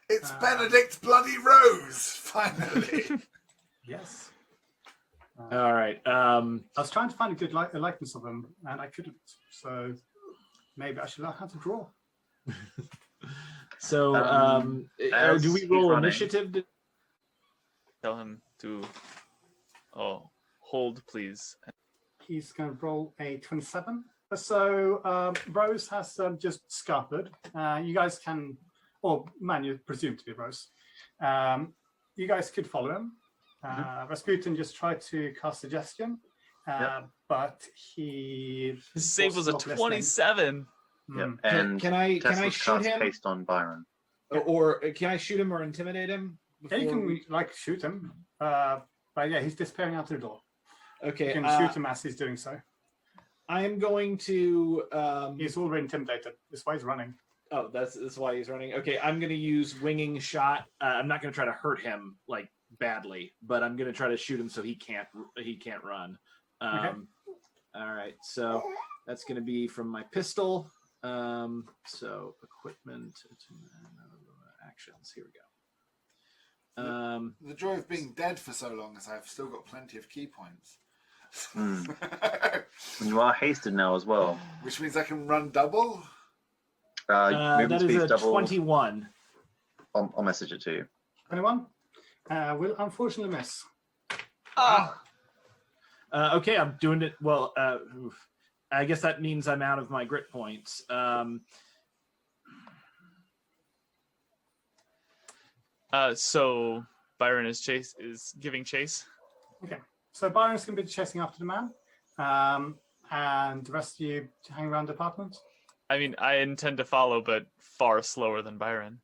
It's Benedict Bloody Rose, finally. Yes. All right. I was trying to find a good likeness of him, and I couldn't. So maybe I should learn how to draw. So, as do we he's roll running- initiative? Tell him to. Oh, hold, please. He's going to roll a 27. So Rose has just scuppered. You guys can or man you presume to be Rose. You guys could follow him. Rasputin just tried to cast suggestion, but His save was a not listening. 27. Yep. Mm. And Can I Tesla's shoot cast him? haste on Byron. Or can I shoot him or intimidate him? Yeah, you before can we- shoot him, but yeah, he's disappearing out the door. Okay. You can shoot him as he's doing so. I am going to. He's already intimidated. That's why he's running. Oh, that's why he's running. Okay, I'm going to use winging shot. I'm not going to try to hurt him like badly, but I'm going to try to shoot him so he can't run. Okay. All right, so that's going to be from my pistol. So equipment, actions. Here we go. The joy of being dead for so long is I've still got plenty of key points. And you are hasted now as well. Which means I can run double. Movement that speed's is a double. 21. I'll message it to you. 21 will unfortunately miss. Okay, I'm doing it well. I guess that means I'm out of my grit points. So Byron is giving chase. Okay, so Byron's going to be chasing after the man, and the rest of you hang around the apartment. I mean, I intend to follow, but far slower than Byron.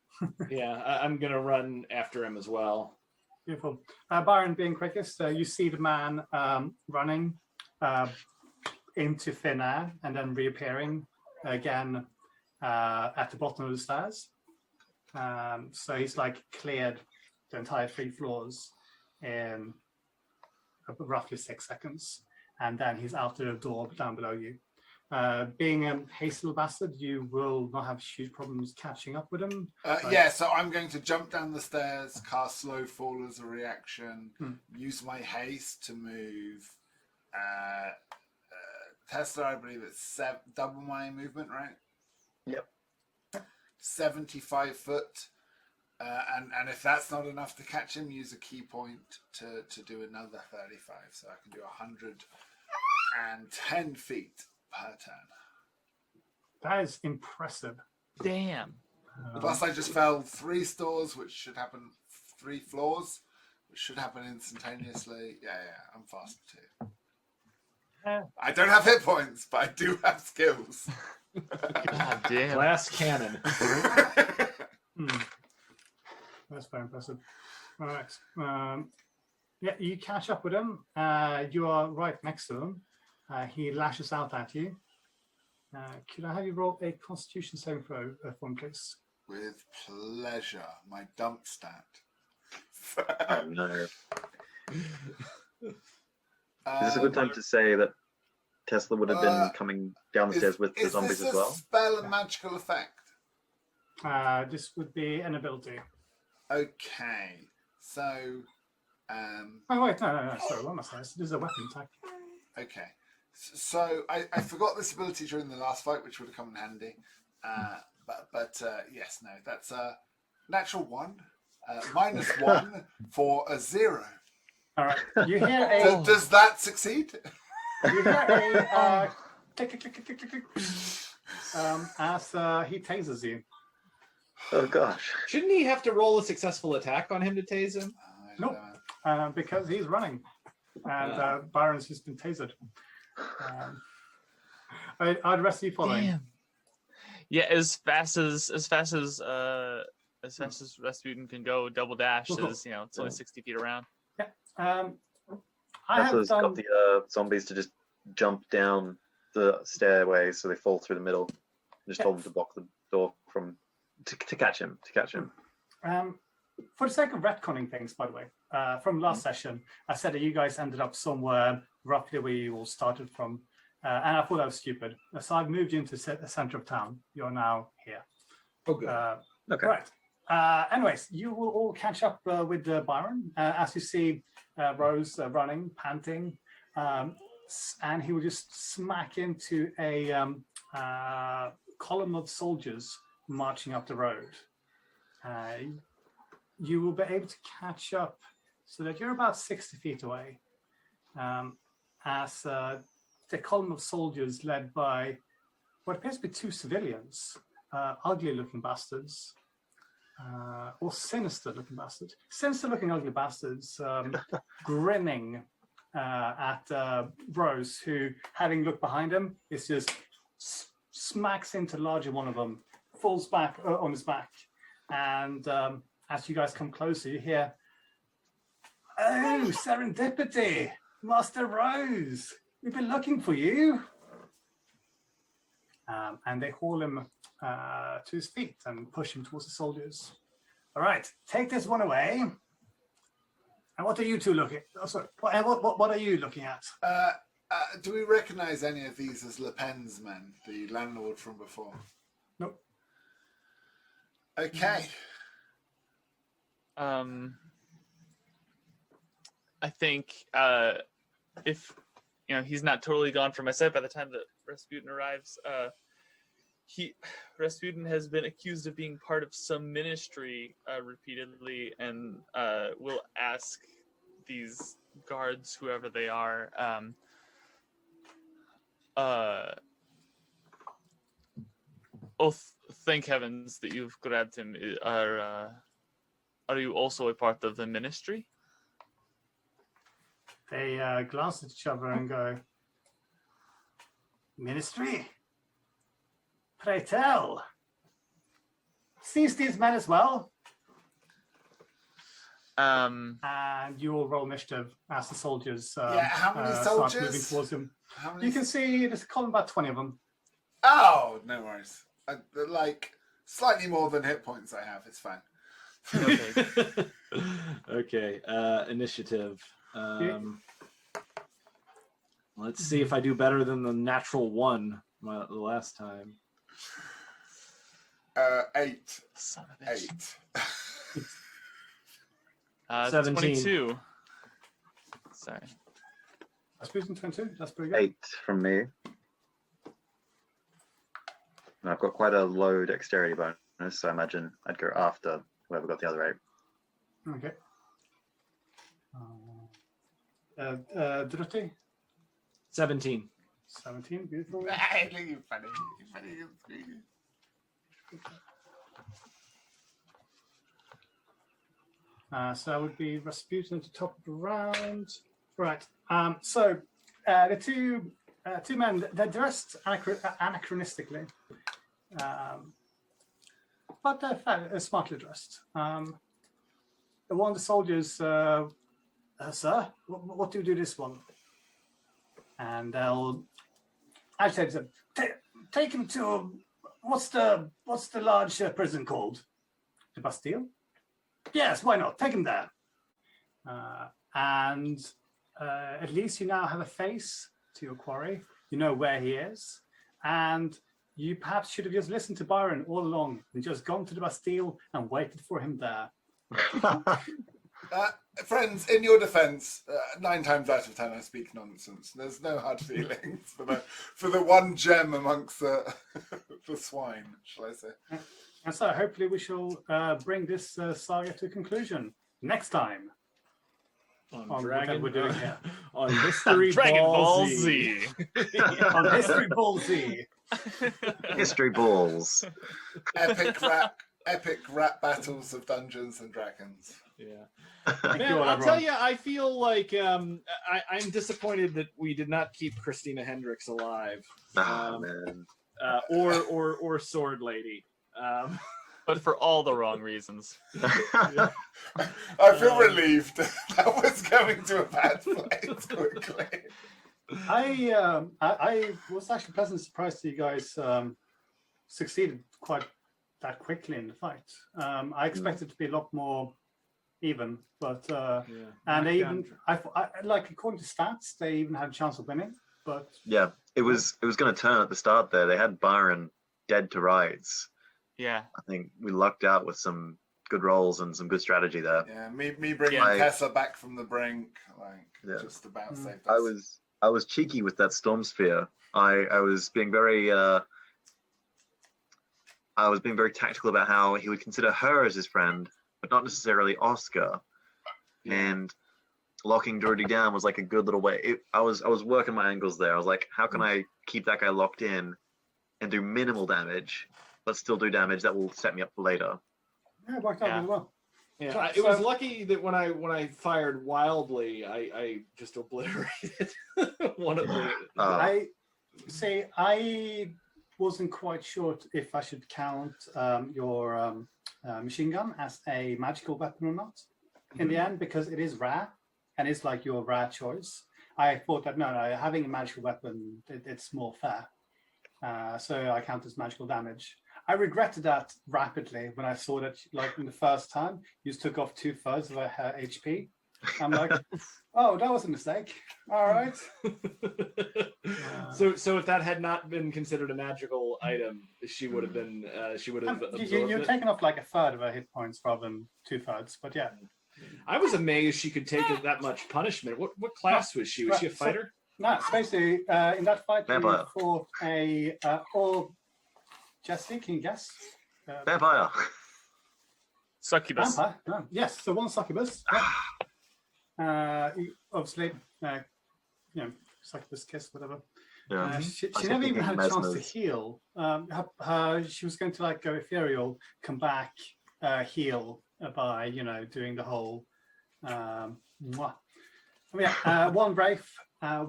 Yeah, I'm gonna run after him as well. Beautiful. Byron being quickest, you see the man running into thin air and then reappearing again at the bottom of the stairs. So he's like cleared the entire 3 floors in roughly 6 seconds, and then he's out the door down below you. Being a hasty little bastard, you will not have huge problems catching up with him. Yeah, so I'm going to jump down the stairs, cast slow fall as a reaction, use my haste to move. Tesla, I believe it's double my movement, right? Yep. 75 foot. And if that's not enough to catch him, use a key point to do another 35. So I can do 110 feet per turn. That is impressive. Damn. Plus, I just fell 3 stores, which should happen 3 floors, which should happen instantaneously. Yeah, I'm fast too. I don't have hit points, but I do have skills. God damn. Glass cannon. That's very impressive. All right. Yeah, you catch up with him. You are right next to him. He lashes out at you. Could I have you roll a Constitution saving throw for me, please? With pleasure. My dump stat. Oh no. Is this a good time to say that Tesla would have been coming down the stairs with the zombies as well? Is this a spell and magical effect? This would be an ability. Okay. So, Oh, wait, no. Sorry, what am I saying? This is a weapon attack. okay. So I forgot this ability during the last fight, which would have come in handy. But yes, no, that's a natural 1, -1 for a 0. All right. You hear a Does that succeed? click, click, click, click, click, click, as he tases you. Oh gosh. Shouldn't he have to roll a successful attack on him to tase him? Nope. Because he's running, and Byron's just been tasered. I'd rest you following. Damn. Yeah, as fast as Rasputin can go, double dash is it's only 60 feet around. I have Tesla's done. got the zombies to just jump down the stairway so they fall through the middle. Just told them to block the door to catch him. For the sake of retconning things, by the way, from last session, I said that you guys ended up somewhere roughly where you all started from, and I thought that was stupid. So I've moved you into the center of town. You're now here. Oh, good. Okay. Right. Anyways, you will all catch up with Byron as you see Rose running, panting, and he will just smack into a column of soldiers marching up the road. You will be able to catch up so that you're about 60 feet away as the column of soldiers led by what appears to be 2 civilians, ugly looking bastards, or sinister-looking bastard. Sinister-looking ugly bastards grinning at Rose, who, having looked behind him, is just smacks into the larger one of them, falls back on his back, and as you guys come closer, you hear, "Oh, serendipity, Master Rose, we've been looking for you." And they haul him to his feet and push him towards the soldiers. "All right, take this one away. And what are you two looking? Oh, sorry. What are you looking at?" Do we recognize any of these as Le Pen's men, the landlord from before? Nope. Okay. I think if he's not totally gone from my sight by the time that Rasputin arrives, Rasputin has been accused of being part of some ministry repeatedly, and will ask these guards, whoever they are, thank heavens that you've grabbed him. Are you also a part of the ministry? They glance at each other and go, "Ministry? Pray tell. Seize these men as well." And you all roll initiative as the soldiers how many start soldiers? moving towards him. How many? You can see there's a column about 20 of them. Oh, no worries. Like slightly more than hit points I have. It's fine. Okay. Okay. Initiative. Let's see if I do better than the natural one the last time. 8. Son of a bitch. 8. 17. 22. Sorry. Rasputin 22, that's pretty good. 8 from me. And I've got quite a low dexterity bonus, so I imagine I'd go after whoever got the other 8. Okay. Durruti? 17. 17, beautiful. You're funny. So that would be Rasputin at the top of the round. Right. So the two men, they're dressed anachronistically, but they're fairly smartly dressed. One of the soldiers, "Sir, what do you do this one?" And they'll actually say, take him to what's the large prison called? The Bastille? Yes, why not? Take him there. And at least you now have a face to your quarry. You know where he is. And you perhaps should have just listened to Byron all along and just gone to the Bastille and waited for him there. Friends, in your defence, 9 times out of 10 I speak nonsense. There's no hard feelings for the one gem amongst the swine, shall I say? And so hopefully we shall bring this saga to a conclusion next time on Dragon, we're doing here. on History Dragon Ball Ball Z. On History Ball Z. History balls. Epic rap battles of Dungeons and Dragons. Yeah. Thank Man, you all, I'll everyone. tell you, I feel like I'm disappointed that we did not keep Christina Hendrix alive, Man. or Sword Lady. But for all the wrong reasons. I feel relieved that was going to a bad place quickly. I was actually pleasantly surprised that you guys succeeded quite that quickly in the fight. I expected it to be a lot more even, but and they even I like according to stats they even had a chance of winning. But Yeah, it was going to turn at the start there. They had Byron dead to rights. Yeah. I think we lucked out with some good rolls and some good strategy there. Yeah, me bringing Yeah. Tessa back from the brink, just about saved us. I was cheeky with that storm sphere. I was being very tactical about how he would consider her as his friend, but not necessarily Oscar. And locking Durruti down was like a good little way. I was working my angles there. I was like, how can I keep that guy locked in and do minimal damage, but still do damage that will set me up for later? Yeah, it worked out Yeah. really well. Yeah, So- it was so- lucky that when I fired wildly, I just obliterated one of the. I wasn't quite sure if I should count your machine gun as a magical weapon or not in the end, because it is rare and it's like your rare choice. I thought that no, having a magical weapon, it's more fair. So I count as magical damage. I regretted that rapidly when I saw that, like in the first time, you just took off 2/3 of her HP. I'm like, oh, that was a mistake. All right. So if that had not been considered a magical item, she would have been. She would have absorbed You're it. taking off like 1/3 of her hit points rather than 2/3. But yeah. I was amazed she could take that much punishment. What class was she? Was she a fighter? No, so basically, in that fight, we Vampire. fought a or Jesse, can you guess? Vampire. Succubus. Vampire. No. Yes, so one succubus. Obviously, succubus kiss, whatever. Yeah. She I never think even had a chance to Mesmer's. heal. She was going to like go ethereal, come back, heal by doing the whole. One wraith,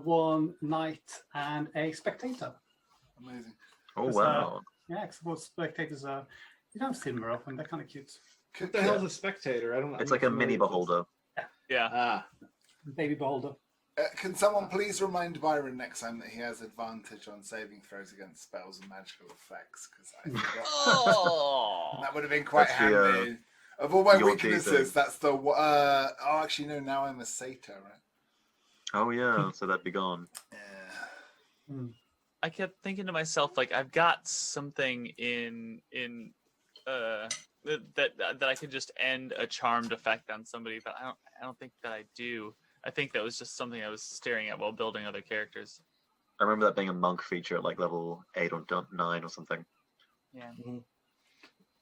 one knight, and a spectator. Amazing. Oh Because, wow. Yeah, because spectators are. You don't see them very often. They're kind of cute. What the hell is a spectator? I don't. It's I'm like a not mini familiar with this. beholder. Yeah. Ah, Baby beholder. Can someone please remind Byron next time that he has advantage on saving throws against spells and magical effects? Because I forgot. Oh. That would have been quite That's the, handy. Of all my your weaknesses, D10. that's the. Actually, no. Now I'm a satyr, right? Oh yeah, so that'd be gone. Yeah. I kept thinking to myself, like, I've got something in that I could just end a charmed effect on somebody, but I don't think that I do. I think that was just something I was staring at while building other characters. I remember that being a monk feature at like level 8 or 9 or something. Yeah.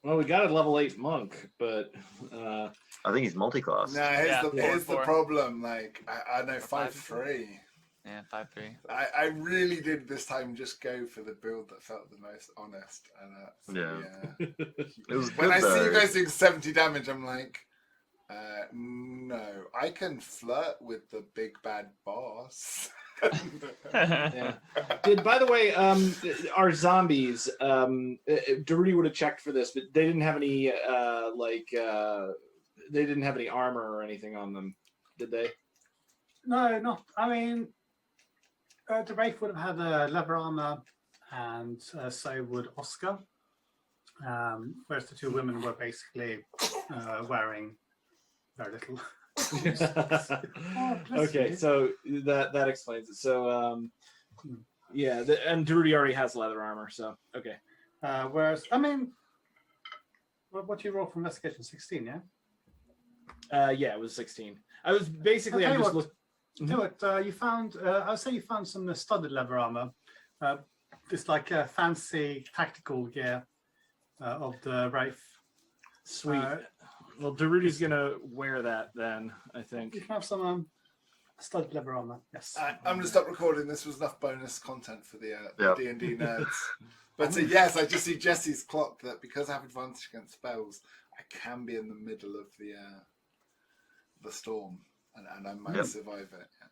well, we got a level 8 monk, but I think he's multi-class. No, here's the problem. Like I know 5-3. Yeah, 5-3. I really did this time just go for the build that felt the most honest. And Yeah. It was when good, I see you though. guys doing 70 damage, I'm like, no, I can flirt with the big bad boss. yeah. By the way, our zombies, Durruti would have checked for this, but they didn't have any they didn't have any armor or anything on them, did they? No, not. I mean, the Wraith would have had leather armor, and so would Oscar. Whereas the two women were basically wearing very little. Okay, so that explains it. So yeah, and Durruti already has leather armor, so okay. Whereas, I mean, what you roll for investigation? 16, yeah. Yeah, it was 16. I was basically I'll I'm tell you just what, looking. do it. You found. I would say you found some studded leather armor. This like fancy tactical gear of the Wraith. Sweet. Well, Durruti's gonna wear that then, I You think. can have some studded leather armor. Yes. I'm going to stop recording. This was enough bonus content for the Yeah. D&D nerds. But yes, I just see Jesse's clock that because I have advantage against spells, I can be in the middle of the storm, and I might Yep. survive it. Yeah.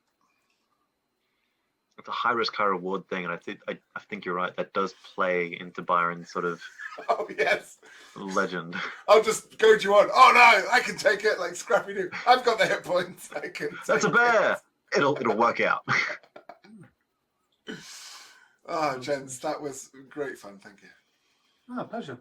It's a high risk, high reward thing, and I think you're right. That does play into Byron's sort of Oh yes, legend. I'll just goad you on. Oh no, I can take it like Scrappy Doo. I've got the hit points. I can. That's a take bear. It'll work out. it. Oh, gents, that was great fun. Thank you. Oh, pleasure.